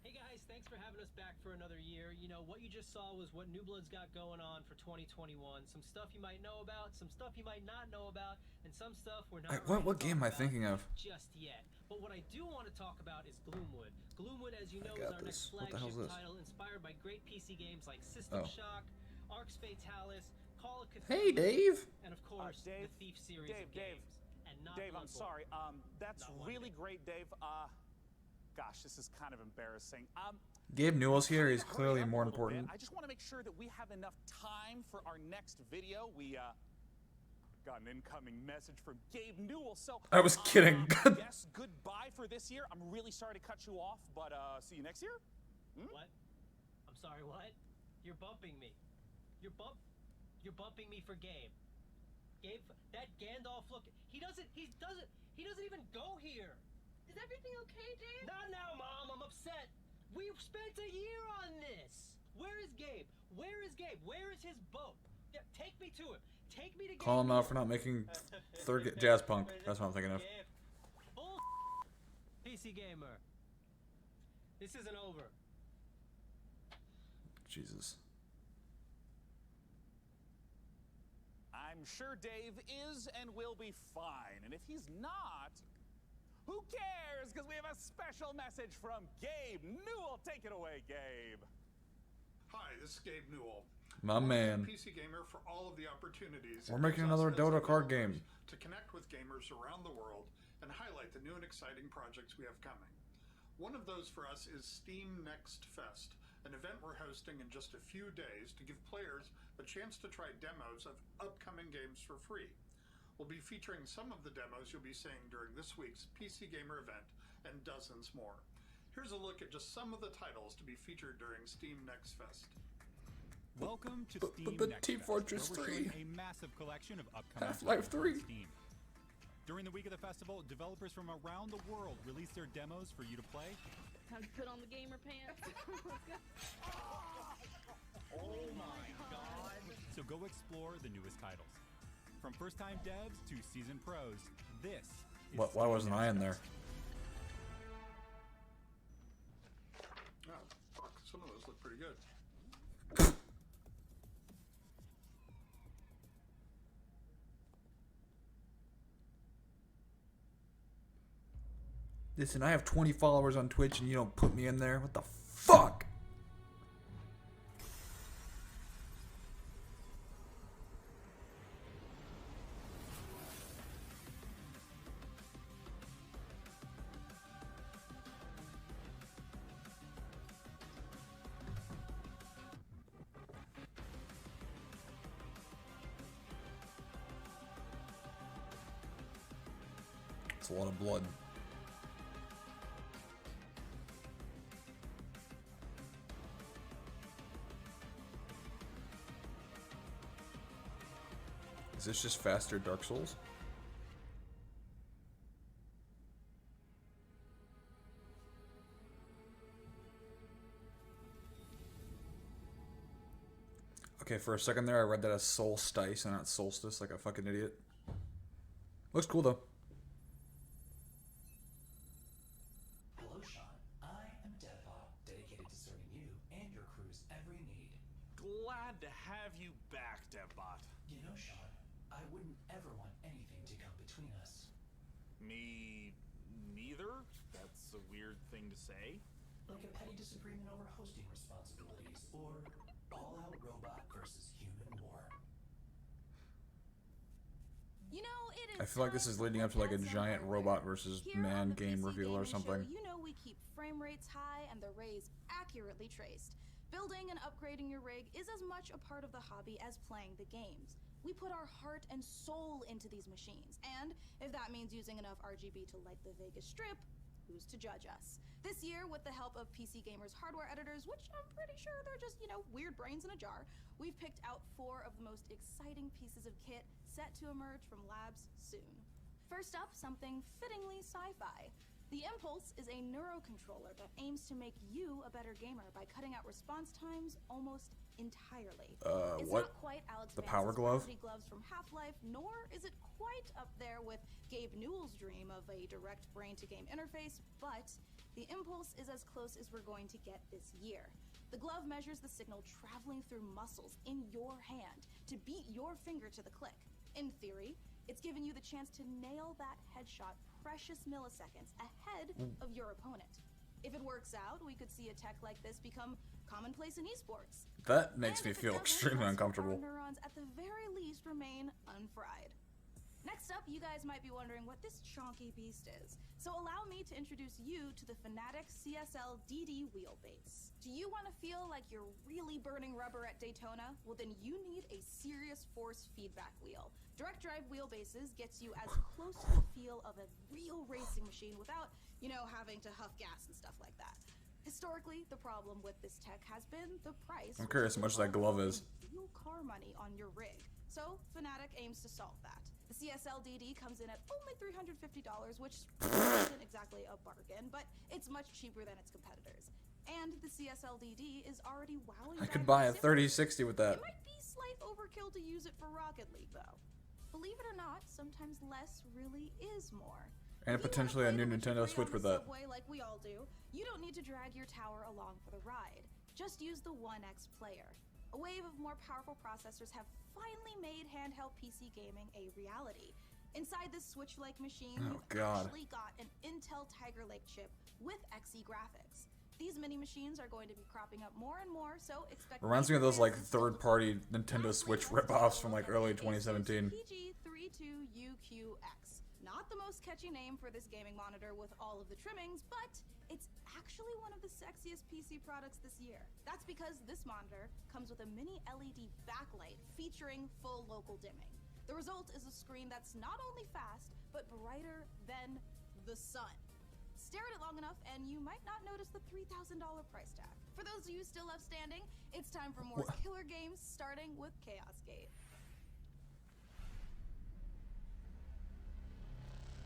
Hey guys, thanks for having us back for another year. You know, what you just saw was what New Blood's got going on for 2021. Some stuff you might know about, some stuff you might not know about, and some stuff we're not What game am I thinking of? just yet. But what I do want to talk about is Gloomwood. Gloomwood, as you know, is our next What the hell flagship is this? title inspired by great PC games like System Oh. Shock, Arcs Fatalis, Call of Cthulhu, Hey, Dave. and of course, Dave, the Thief series of Dave, games. And not Dave, I'm Bloodborne. sorry. That's really great, Dave. Gosh, this is kind of embarrassing. Gabe Newell's here. He's clearly more important. I just want to make sure that we have enough time for our next video. We got an incoming message from Gabe Newell. So I was kidding. Yes, goodbye for this year. I'm really sorry to cut you off, but see you next year. What? I'm sorry, what? You're bumping me. You're bumping me for Gabe. Gabe, that Gandalf look, he doesn't even go here. Is everything okay, Dave? Not now, Mom, I'm upset. We've spent a year on this. Where is Gabe? Where is Gabe? Where is his boat? Yeah, take me to him. Take me to Gabe. Call him out for not making third Jazz Punk. That's what I'm thinking of. Bull PC Gamer. This isn't over. Jesus. I'm sure Dave is and will be fine. And if he's not, who cares? Because we have a special message from Gabe Newell. Take it away, Gabe. Hi, this is Gabe Newell. My man. PC Gamer for all of the opportunities. We're making another Dota card game. To connect with gamers around the world and highlight the new and exciting projects we have coming. One of those for us is Steam Next Fest, an event we're hosting in just a few days to give players a chance to try demos of upcoming games for free. We'll be featuring some of the demos you'll be seeing during this week's PC Gamer event and dozens more. Here's a look at just some of the titles to be featured during Steam Next Fest. Welcome to Steam Next Team Fest, Fortress where we're 3. showing a massive collection of upcoming Half-Life titles 3. on Steam. During the week of the festival, developers from around the world release their demos for you to play. Time to put on the gamer pants. Oh my god! So go explore the newest titles. From first-time devs to seasoned pros, this is Why wasn't I in there? Oh, fuck, some of those look pretty good. Listen, I have 20 followers on Twitch and you don't put me in there? What the fuck? It's a lot of blood. Is this just faster Dark Souls? Okay, for a second there I read that as Soulstice and not Soulstice like a fucking idiot. Looks cool though. Hello, Sean. I am Deadbot, dedicated to serving you and your crew's every need. Glad to have you back, Devbot. You know, Sean, I wouldn't ever want anything to come between us. Me neither? That's a weird thing to say. Like a petty disagreement over hosting responsibilities, or all-out robot versus human war. You know, it is I feel like this is leading up to like a giant robot versus man game reveal or something. You know we keep frame rates high and the rays accurately traced. Building and upgrading your rig is as much a part of the hobby as playing the games. We put our heart and soul into these machines, and if that means using enough RGB to light the Vegas Strip, who's to judge us? This year, with the help of PC Gamer's hardware editors, which I'm pretty sure they're just, weird brains in a jar, we've picked out 4 of the most exciting pieces of kit set to emerge from labs soon. First up, something fittingly sci-fi. The Impulse is a neurocontroller that aims to make you a better gamer by cutting out response times almost entirely. It's what? not quite Alex The Vance's Power Glove? gravity gloves from Half-Life, nor is it quite up there with Gabe Newell's dream of a direct brain-to-game interface, but The impulse is as close as we're going to get this year. The glove measures the signal traveling through muscles in your hand to beat your finger to the click. In theory, it's giving you the chance to nail that headshot precious milliseconds ahead of your opponent. If it works out, we could see a tech like this become commonplace in esports. That makes me feel extremely uncomfortable. Neurons at the very least remain unfried. Next up, you guys might be wondering what this chonky beast is. So allow me to introduce you to the Fanatec CSL DD wheelbase. Do you want to feel like you're really burning rubber at Daytona? Well, then you need a serious force feedback wheel. Direct drive wheelbases gets you as close to the feel of a real racing machine without, you know, having to huff gas and stuff like that. Historically, the problem with this tech has been the price. I'm curious how much that glove is. Real car money on your rig. So Fanatec aims to solve that. The CSL DD comes in at only $350, which isn't exactly a bargain, but it's much cheaper than its competitors. And the CSL DD is already wowing. I could buy a 3060 with that. It might be slight overkill to use it for Rocket League, though. Believe it or not, sometimes less really is more. And potentially a new Nintendo Switch with that. Subway like we all do, you don't need to drag your tower along for the ride. Just use the 1X player. A wave of more powerful processors have finally made handheld PC gaming a reality. Inside this Switch-like machine, you've actually got an Intel Tiger Lake chip with Xe graphics. These mini machines are going to be cropping up more and more, so expect. Reminds me of those like third-party Nintendo Switch rip-offs from like early 2017. PG32UQX. Not the most catchy name for this gaming monitor with all of the trimmings, but it's actually one of the sexiest PC products this year. That's because this monitor comes with a mini LED backlight featuring full local dimming. The result is a screen that's not only fast, but brighter than the sun. Stare at it long enough and you might not notice the $3,000 price tag. For those of you still left standing, it's time for more killer games, starting with Chaos Gate.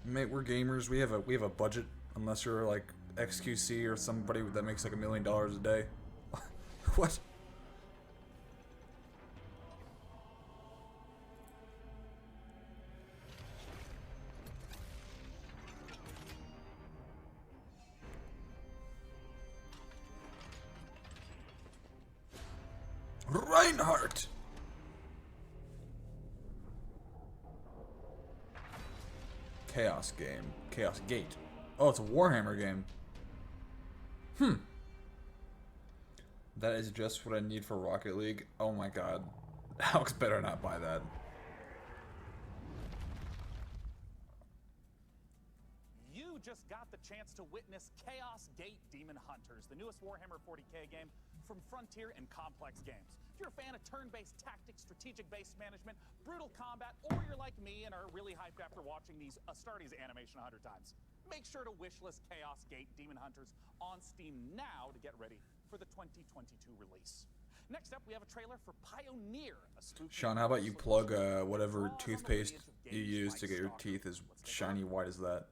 Mate, we're gamers. We have a budget. Unless you're like XQC or somebody that makes like $1 million a day. What? Reinhardt. Chaos game. Chaos Gate. Oh, it's a Warhammer game. That is just what I need for Rocket League. Oh my god. Alex better not buy that. You just got the chance to witness Chaos Gate Demon Hunters, the newest Warhammer 40k game from Frontier and Complex Games. If you're a fan of turn-based tactics, strategic-based management, brutal combat, or you're like me and are really hyped after watching these Astartes animation 100 times, make sure to wishlist Chaos Gate Demon Hunters on Steam now to get ready for the 2022 release. Next up, we have a trailer for Pioneer. Sean, how about you plug whatever toothpaste you use to get your teeth as shiny white as that?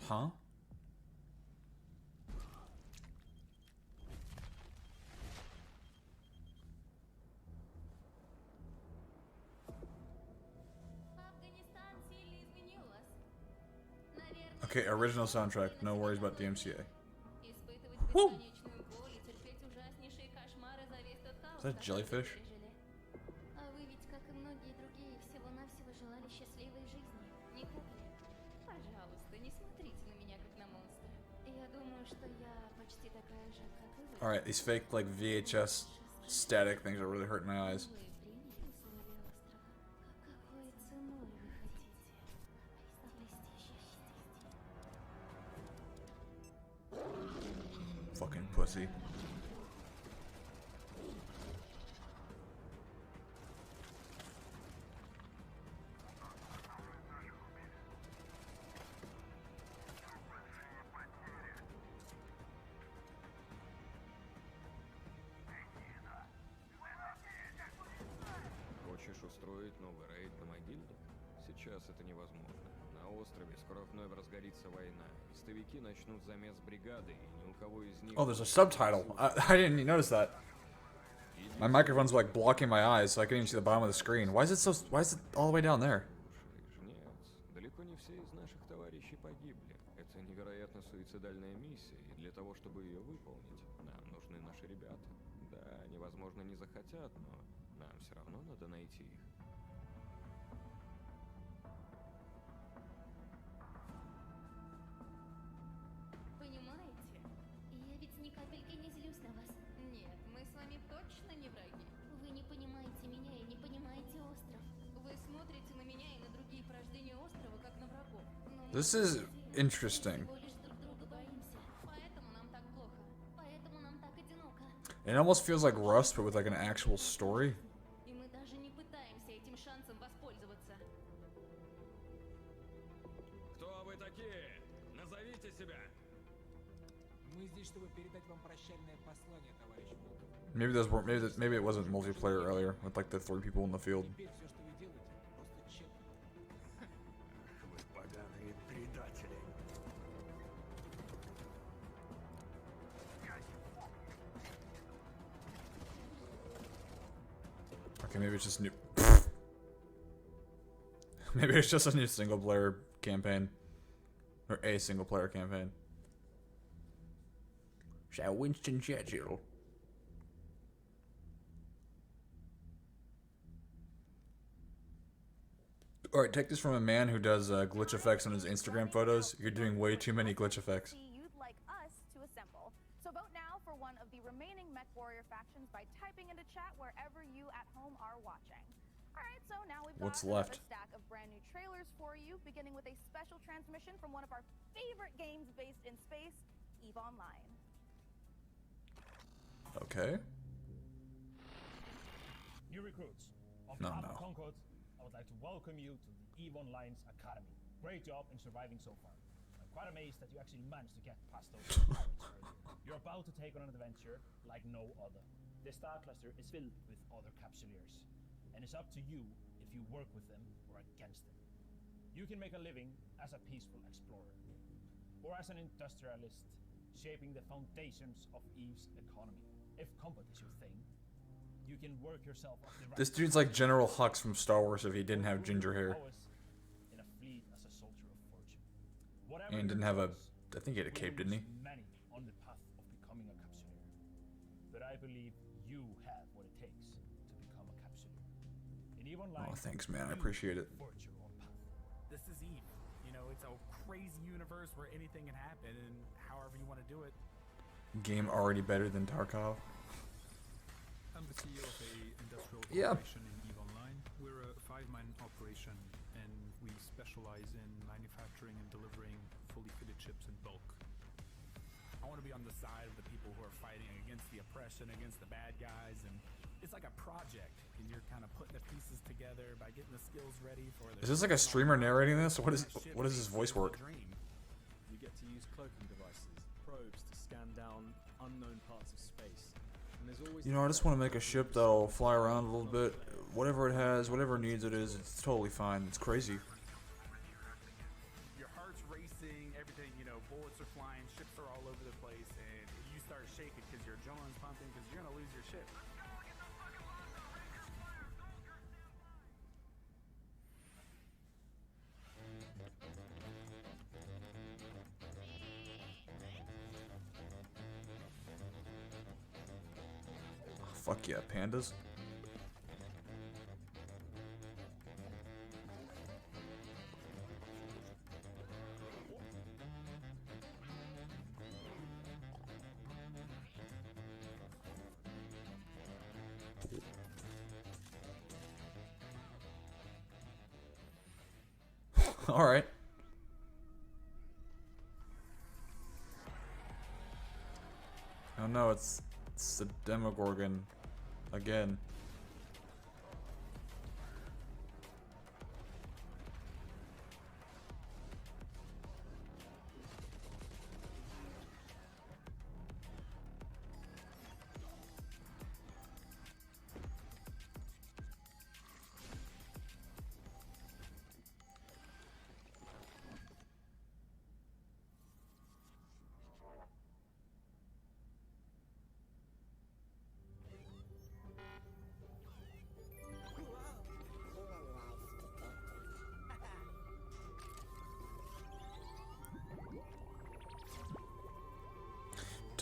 Huh? Okay, original soundtrack. No worries about DMCA. Woo! Is that jellyfish? Alright, these fake like VHS static things are really hurting my eyes. Fucking pussy. Хочешь устроить новый рейд на могиле? Сейчас это невозможно. На острове скоро вновь разгорится война. Истовики начнут замес бригады, и ни у кого из них... Oh, there's a subtitle. I didn't even notice that. Или My microphone's like blocking my eyes, so I can't even see the bottom of the screen. Why is it all the way down there? Далеко не все из наших товарищей погибли. Это невероятно суицидальная миссия, и для того, чтобы ее выполнить, нам нужны наши ребята. Да, они, возможно, не захотят, но нам все равно надо найти их. Понимаете? Я ведь ни капельки не злюсь на вас. Нет, мы с вами точно не враги. Вы не понимаете меня и не понимаете остров. Вы смотрите на меня и на другие порождения острова, как на врагов. This is interesting. It almost feels like Rust, but with like an actual story. И мы даже не пытаемся этим шансом воспользоваться. Кто вы такие? Назовите себя. Мы здесь, чтобы передать вам прощальное послание, товарищ Волков. Maybe those were maybe it wasn't multiplayer earlier with like the 3 people in the field. Теперь все, что вы делаете, просто тщетно. Вы поганые предатели. Okay, maybe it's just new. Maybe it's just a new single player campaign. Or a single player campaign. Shall Winston Churchill. Alright, take this from a man who does glitch effects on his Instagram photos. You're doing way too many glitch effects. You'd like us to assemble. So vote now for one of the remaining Mechwarrior factions by typing into chat wherever you at home are watching. Alright, so now we've got another stack of brand new trailers for you, beginning with a special transmission from one of our favorite games based in space, EVE Online. Okay. New recruits. On No, behalf no. of Conquest, I would like to welcome you to the EVE Online's Academy. Great job in surviving so far. I'm quite amazed that you actually managed to get past those requirements earlier. You're about to take on an adventure like no other. The star cluster is filled with other capsuleers, and it's up to you if you work with them or against them. You can make a living as a peaceful explorer, or as an industrialist, shaping the foundations of EVE's economy. If combat is your thing, you can work yourself up the This dude's like General Hux from Star Wars if he didn't have ginger hair. in a fleet as a soldier of fortune. And didn't have a... I think he had a cape, didn't he? Many on the path of becoming a capsuleer. But I believe you have what it takes to become a capsuleer. In EVE Online, Oh, thanks, man. I appreciate it. forge your own path. This is EVE. You know, it's a crazy universe where anything can happen and however you want to do it. Game already better than Tarkov. I'm the CEO of a industrial Yeah. corporation in EVE Online. We're a 5-man operation, and we specialize in manufacturing and delivering fully fitted chips in bulk. I want to be on the side of the people who are fighting against the oppression, against the bad guys, and it's like a project, and you're kind of putting the pieces together by getting the skills ready for the... Is this like a streamer narrating this? What is his voice work? You get to use cloaking devices, probes to scan down unknown parts of space. And there's always You know, I just want to make a ship that'll fly around a little bit. Whatever it has, whatever needs it is, it's totally fine. It's crazy. Your heart's racing, everything, you know, bullets are flying, ships are all over the place, and you start shaking because your adrenaline's pumping because you're going to lose your ship. Fuck yeah, pandas. All right. Oh no, it's the Demogorgon again.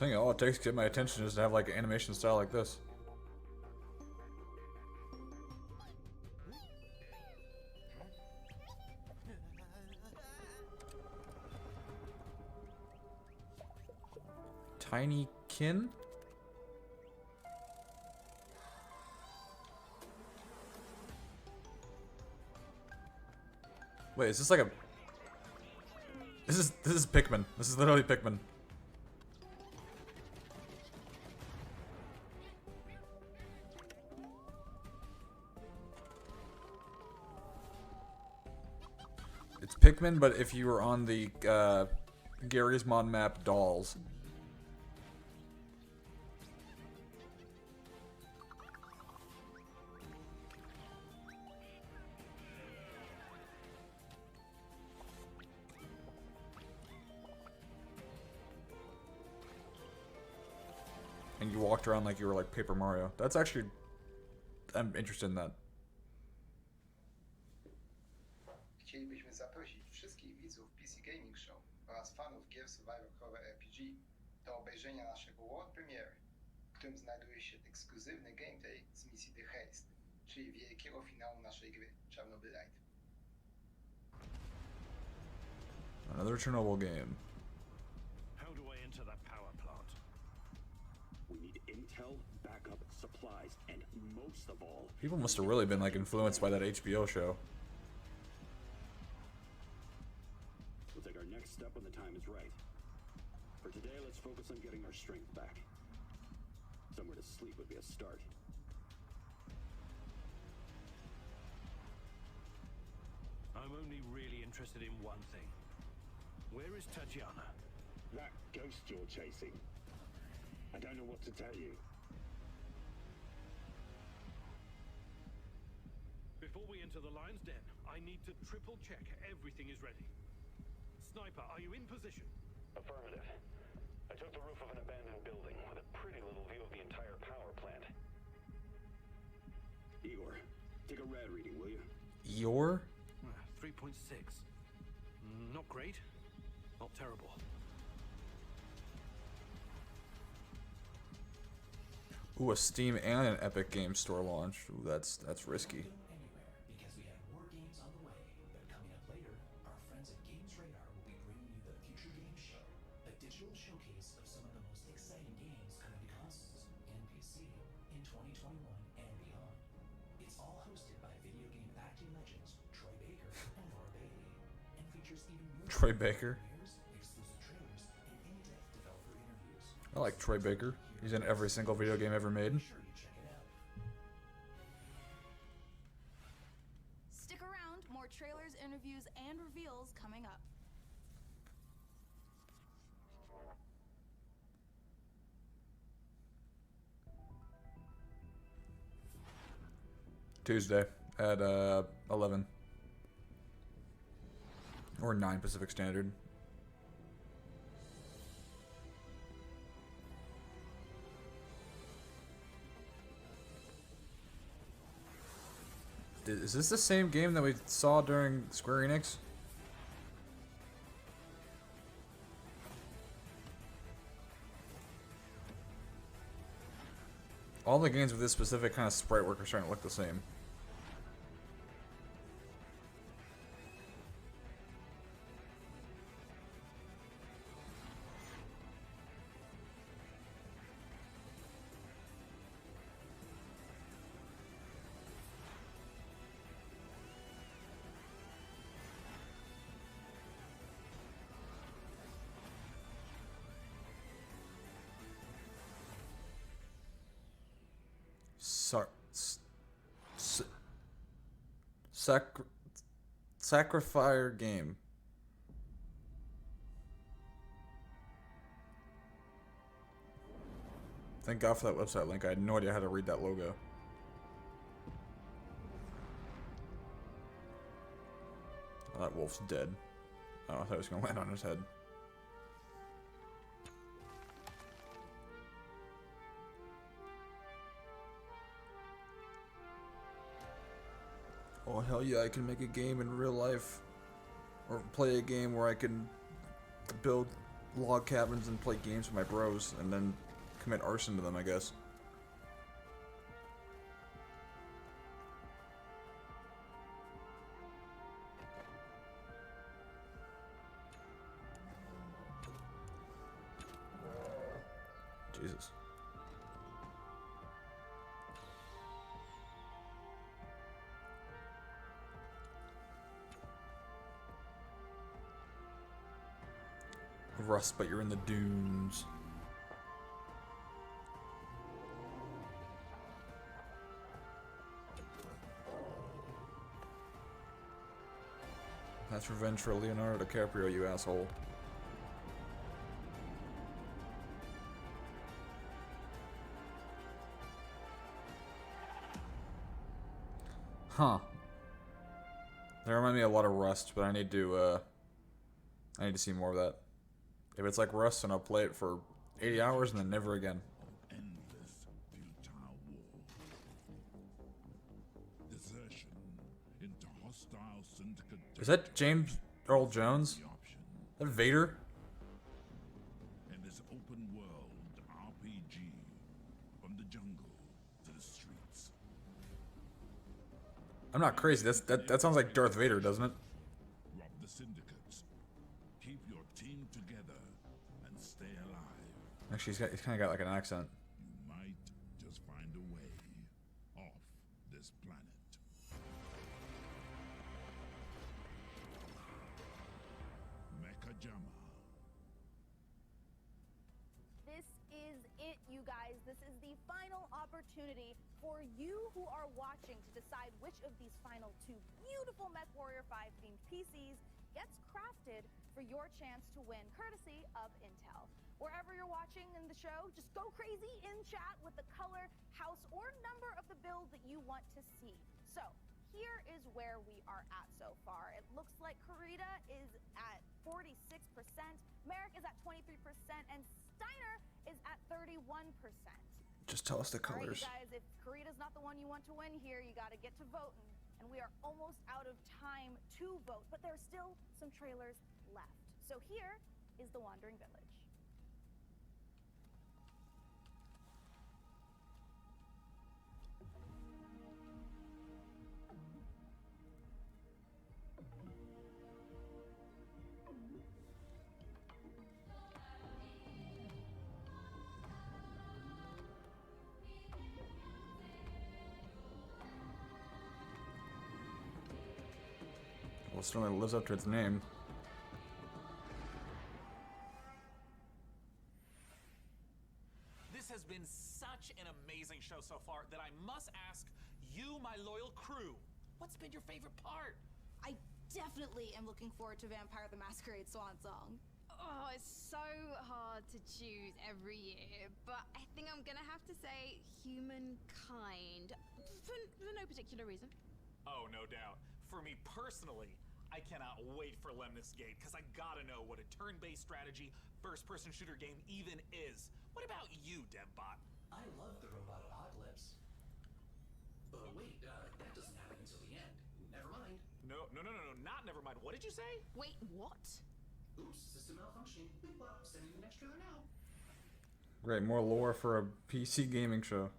telling you, all it takes to get my attention is to have like an animation style like this. Tinykin? Wait, is this like a... This is Pikmin. This is literally Pikmin. It's Pikmin, but if you were on the Gary's Mod map Dolls. And you walked around like you were like Paper Mario. That's actually... I'm interested in that. Chcielibyśmy zaprosić wszystkich widzów PC Gaming Show oraz fanów gier Survivor Horror RPG do obejrzenia naszego World Premiere, w którym znajduje się ekskluzywny gameplay z misji The Haste, czyli wielkiego finału naszej gry Chernobylite. Another Chernobyl game. How do I enter that power plant? We need intel, backup, supplies, and most of all... People must have really been like influenced by that HBO show. We'll take our next step when the time is right. For today, let's focus on getting our strength back. Somewhere to sleep would be a start. I'm only really interested in one thing. Where is Tatiana? That ghost you're chasing. I don't know what to tell you. Before we enter the lion's den, I need to triple check everything is ready. Sniper, are you in position? Affirmative. I took the roof of an abandoned building with a pretty little view of the entire power plant. Igor, take a rad reading, will you? Eeyore? 3.6. Not great. Not terrible. Ooh, a Steam and an Epic Games Store launch. Ooh, that's risky. Because we have more games on the way. But coming up later, our friends at Games Radar will be bringing you the Future Games Show, a digital showcase of some of the most exciting games coming to consoles and PC in 2021 and beyond. It's all hosted by video game acting legends Troy Baker and Laura Bailey, and features even more Troy Baker. premieres, exclusive trailers, and in-depth developer interviews. I like Troy Baker. He's in every single video game ever made. Stick around, more trailers, interviews, and reveals coming up. Tuesday at 11. Or 9 Pacific Standard. Is this the same game that we saw during Square Enix? All the games with this specific kind of sprite work are starting to look the same. Sacrifire game. Thank God for that website link. I had no idea how to read that logo. Oh, that wolf's dead. Oh, I thought it was going to land on his head. Oh, hell yeah, I can make a game in real life. Or play a game where I can build log cabins and play games with my bros, and then commit arson to them, I guess. Jesus. Rust, but you're in the dunes. That's revenge for Leonardo DiCaprio, you asshole. Huh. That reminds me a lot of Rust, but I need to see more of that. If it's like Rust, then I'll play it for 80 hours and then never again. Endless futile war. Desertion into hostile syndicate. Is that James Earl Jones? Is that Vader? And this open world RPG from the jungle to the streets. I'm not crazy. That sounds like Darth Vader, doesn't it? Rob the syndicates. Keep your team together and stay alive. Actually, he's kind of got like an accent. You might just find a way off this planet. Mecha Jammer. This is it, you guys. This is the final opportunity for you who are watching to decide which of these final two beautiful Mechwarrior 5 themed PCs gets crafted for your chance to win, courtesy of Intel. Wherever you're watching in the show, just go crazy in chat with the color, house, or number of the build that you want to see. So, here is where we are at so far. It looks like Karita is at 46%, Merrick is at 23%, and Steiner is at 31%. Just tell us the colors. All right, you guys, if Karita's not the one you want to win here, you gotta get to voting. And we are almost out of time to vote, but there's still some trailers left. So here is The Wandering Village. Well, it certainly lives up to its name. This has been such an amazing show so far that I must ask you, my loyal crew, what's been your favorite part? I definitely am looking forward to Vampire the Masquerade Swansong. Oh, it's so hard to choose every year, but I think I'm gonna have to say Humankind, for no particular reason. Oh, no doubt. For me personally, I cannot wait for Lemnis Gate, because I gotta know what a turn-based strategy first-person shooter game even is. What about you, DevBot? I love the robot apocalypse. But wait, that doesn't happen until the end. Never mind. No, not never mind. What did you say? Wait, what? Oops, system malfunctioning. Well, sending the next trailer now. Great, more lore for a PC gaming show.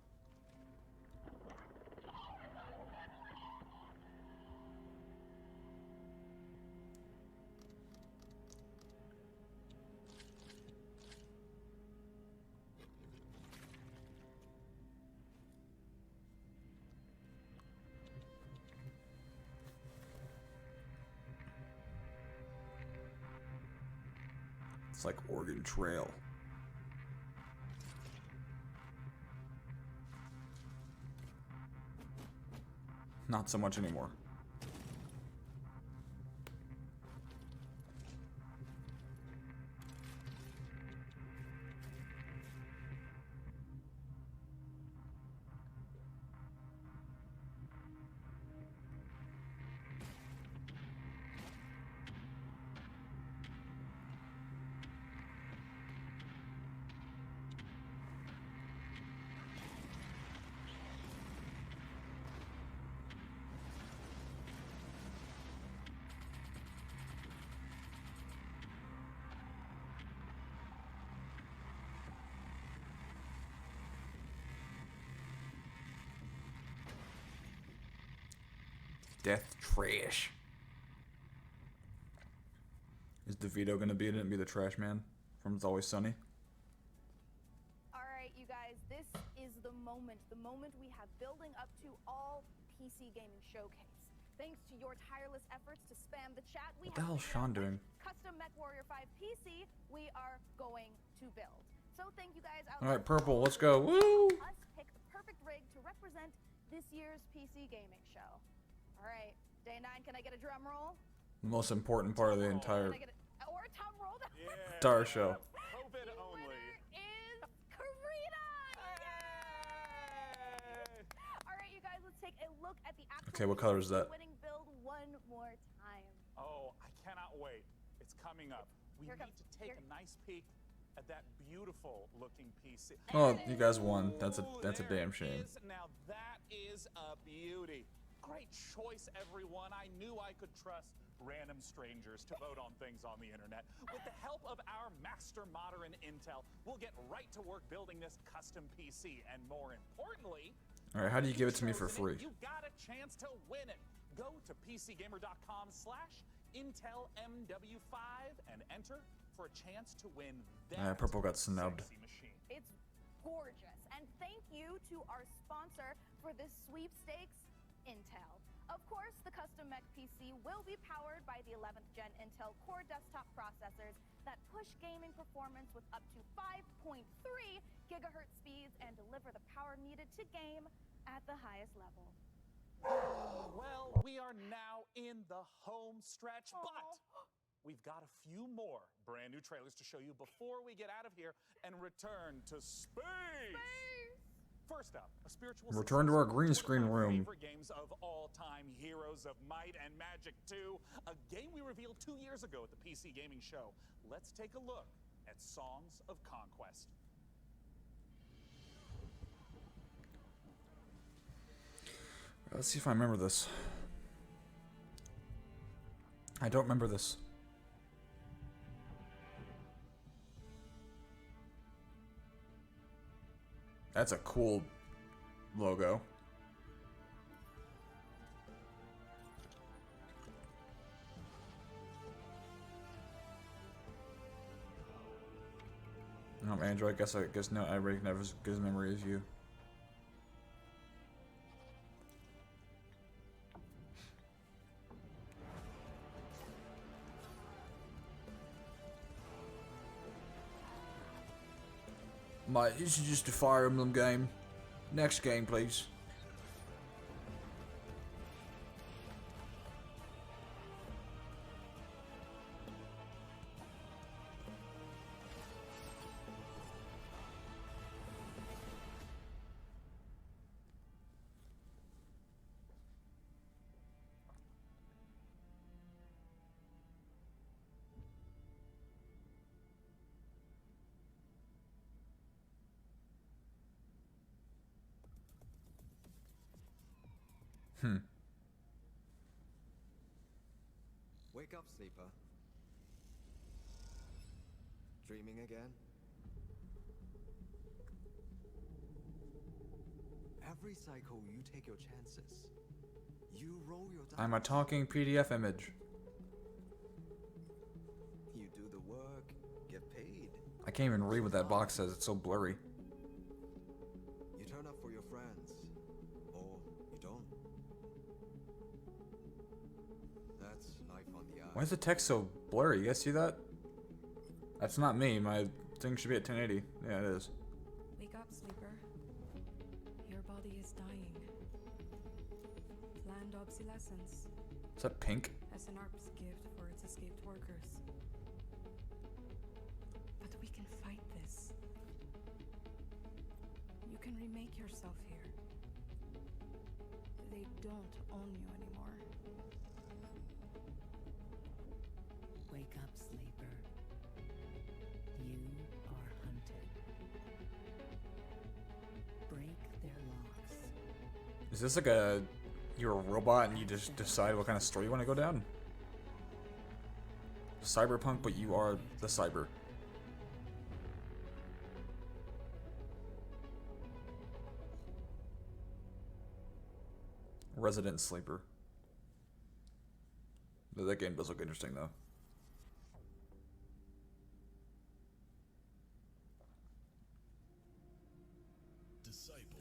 It's like Oregon Trail. Not so much anymore. Death trash. Is DeVito gonna be in it and be the trash man from It's Always Sunny? Alright, you guys, this is the moment we have building up to all PC gaming showcase. Thanks to your tireless efforts to spam the chat, we What the hell is Sean doing? custom Mechwarrior 5 PC we are going to build. So thank you guys out Alright, purple, let's go. Woo! us pick the perfect rig to represent this year's PC gaming show. Alright, day 9, can I get a drum roll? The most important part of the entire Can I get or a drum roll? entire show. COVID only. Is Karina! Alright, you guys, let's take a look at the actual Okay, what color is that? winning build one more time. Oh, I cannot wait. It's coming up. We Here need comes- to take a nice peek at that beautiful looking PC. Oh, you guys won. That's a damn There shame. it is. Now that is a beauty. Great choice, everyone. I knew I could trust random strangers to vote on things on the internet. With the help of our master modder in Intel, we'll get right to work building this custom PC. And more importantly, Alright, how do you give it to me for free? you got a chance to win it. Go to pcgamer.com/IntelMW5 and enter for a chance to win that Purple got snubbed. sexy machine. It's gorgeous. And thank you to our sponsor for this sweepstakes, Intel. Of course, the custom Mech PC will be powered by the 11th gen Intel Core desktop processors that push gaming performance with up to 5.3 gigahertz speeds and deliver the power needed to game at the highest level. Well, we are now in the home stretch, but we've got a few more brand new trailers to show you before we get out of here and return to space. First up, a spiritual Return to our green successor, screen one of my room. favorite games of all time, Heroes of Might and Magic 2, a game we revealed 2 years ago at the PC Gaming Show. Let's take a look at Songs of Conquest. Let's see if I remember this. I don't remember this. That's a cool logo. Android, I guess no, I never as good as memory as you. Mate, this is just a Fire Emblem game. Next game, please. Wake up, sleeper. Dreaming again? Every cycle you take your chances. You roll your dice. I'm a talking PDF image. You do the work, get paid. I can't even read what that box says, it's so blurry. You turn up for your friends. Or you don't. That's life on the eye. Why is the text so blurry? You guys see that? That's not me. My thing should be at 1080. Yeah, it is. Wake up, sleeper. Your body is dying. Planned obsolescence. Is that pink? As an ARP's gift for its escaped workers. But we can fight this. You can remake yourself here. They don't own you anymore. Wake up, sleeper. You are hunted. Break their locks. Is this like a... You're a robot and you just decide what kind of story you want to go down? Cyberpunk, but you are the cyber. Resident sleeper. That game does look interesting, though.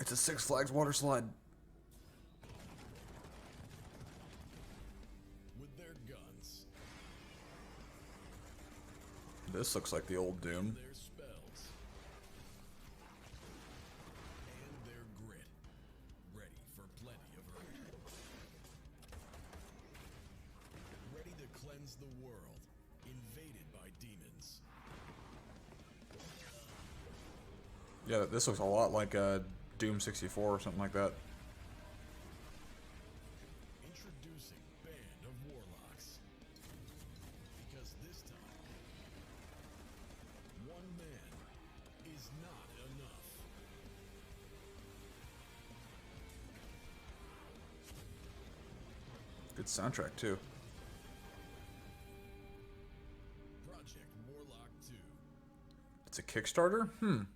It's a Six Flags water slide. With their guns. This looks like the old Doom. Their spells. And their grit. Ready for plenty of hurt. Ready to cleanse the world. Invaded by demons. Yeah, this looks a lot like Doom 64 or something like that. Introducing Band of Warlocks. Because this time, one man is not enough. Good soundtrack, too. Project Warlock 2. It's a Kickstarter? And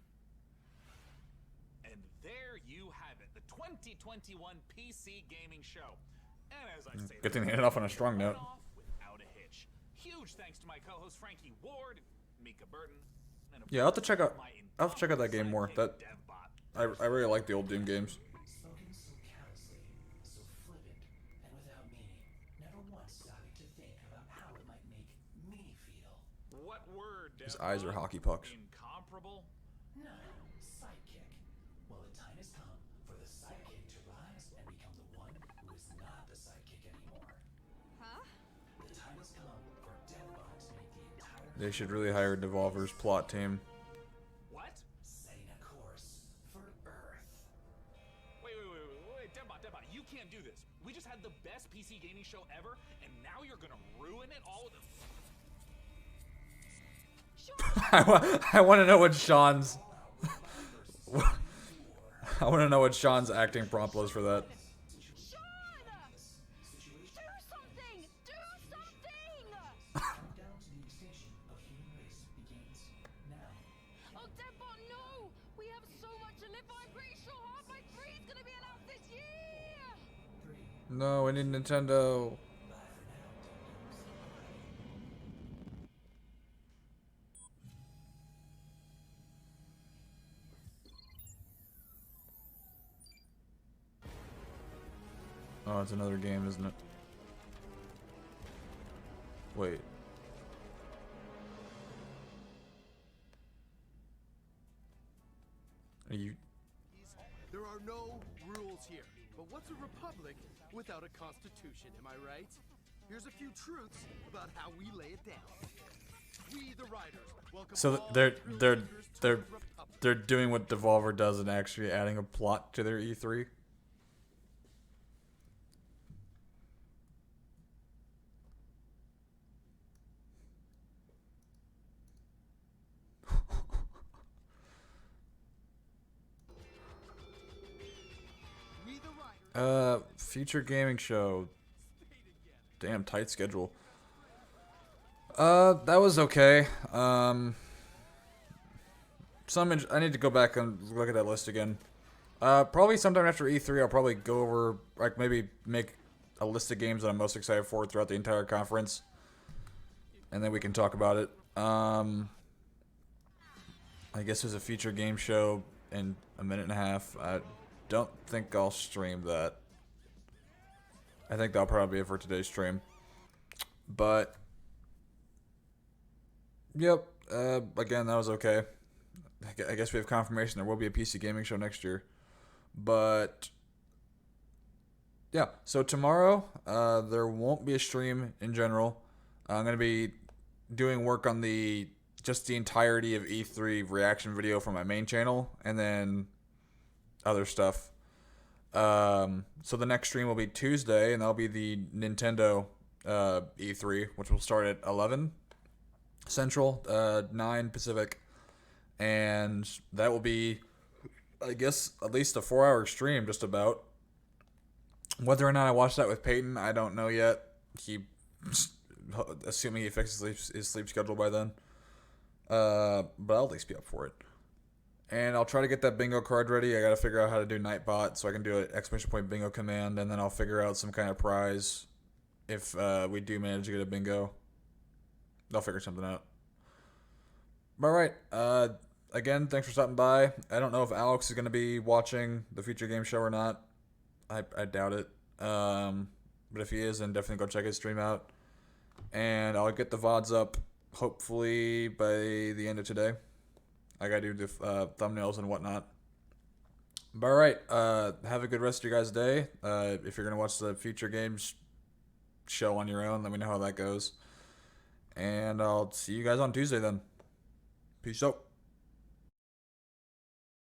there you have it, the 2021 PC Gaming Show. And as I say, Good thing they ended off on a strong note. without a hitch. Huge thanks to my co-host Frankie Ward, Mika Burton, and of Yeah, I'll have to course, check out. my I'll have to check out that game more. That I really like the old Doom games. Spoken so callously, so flippant, and without meaning, never once stopping to think about how it might make me feel. What word? His eyes are hockey pucks. Incomparable? No, sidekick. Well, the time has come for the sidekick to rise and become the one who is not the sidekick anymore. Huh? The time has come for Deathbot to make the entire They should really hire Devolver's Plott team. what? Setting a course for Earth. Wait, Deadbot, you can't do this. We just had the best PC gaming show ever, and now you're gonna ruin it all with a... I want to know what Sean's. I want to know what Sean's acting prompt was for that. Countdown to the extinction of human race begins now. Oh, Deadbot, no! We have so much to live by. I'm pretty sure Half-Life 3 is going to be announced this year! No, we need Nintendo. Oh, it's another game, isn't it? Wait. Are you... There are no rules here. But what's a republic without a constitution, am I right? Here's a few truths about how we lay it down. We, the writers, welcome So all true leaders to the republic. they're doing what Devolver does and actually adding a plot to their E3. Future gaming show. Damn, tight schedule. That was okay. I need to go back and look at that list again. Probably sometime after E3, I'll probably go over, like, maybe make a list of games that I'm most excited for throughout the entire conference. And then we can talk about it. I guess there's a feature game show in a minute and a half. I don't think I'll stream that. I think that'll probably be it for today's stream. But, yep, again, that was okay. I guess we have confirmation there will be a PC gaming show next year. But, yeah, so tomorrow, there won't be a stream in general. I'm going to be doing work on just the entirety of E3 reaction video from my main channel, and then other stuff. So the next stream will be Tuesday, and that'll be the Nintendo E3, which will start at 11 Central, 9 Pacific, and that will be, I guess, at least a 4-hour stream, just about. Whether or not I watch that with Peyton, I don't know yet. Assuming he fixes his sleep schedule by then. But I'll at least be up for it. And I'll try to get that bingo card ready. I gotta figure out how to do Nightbot so I can do an exclamation point bingo command, and then I'll figure out some kind of prize if we do manage to get a bingo. They'll figure something out. All right. Again, thanks for stopping by. I don't know if Alex is going to be watching the Future Game Show or not. I doubt it. But if he is, then definitely go check his stream out. And I'll get the VODs up hopefully by the end of today. I got to do the thumbnails and whatnot. But all right. Have a good rest of your guys' day. If you're going to watch the Future Games show on your own, let me know how that goes. And I'll see you guys on Tuesday then. Peace out.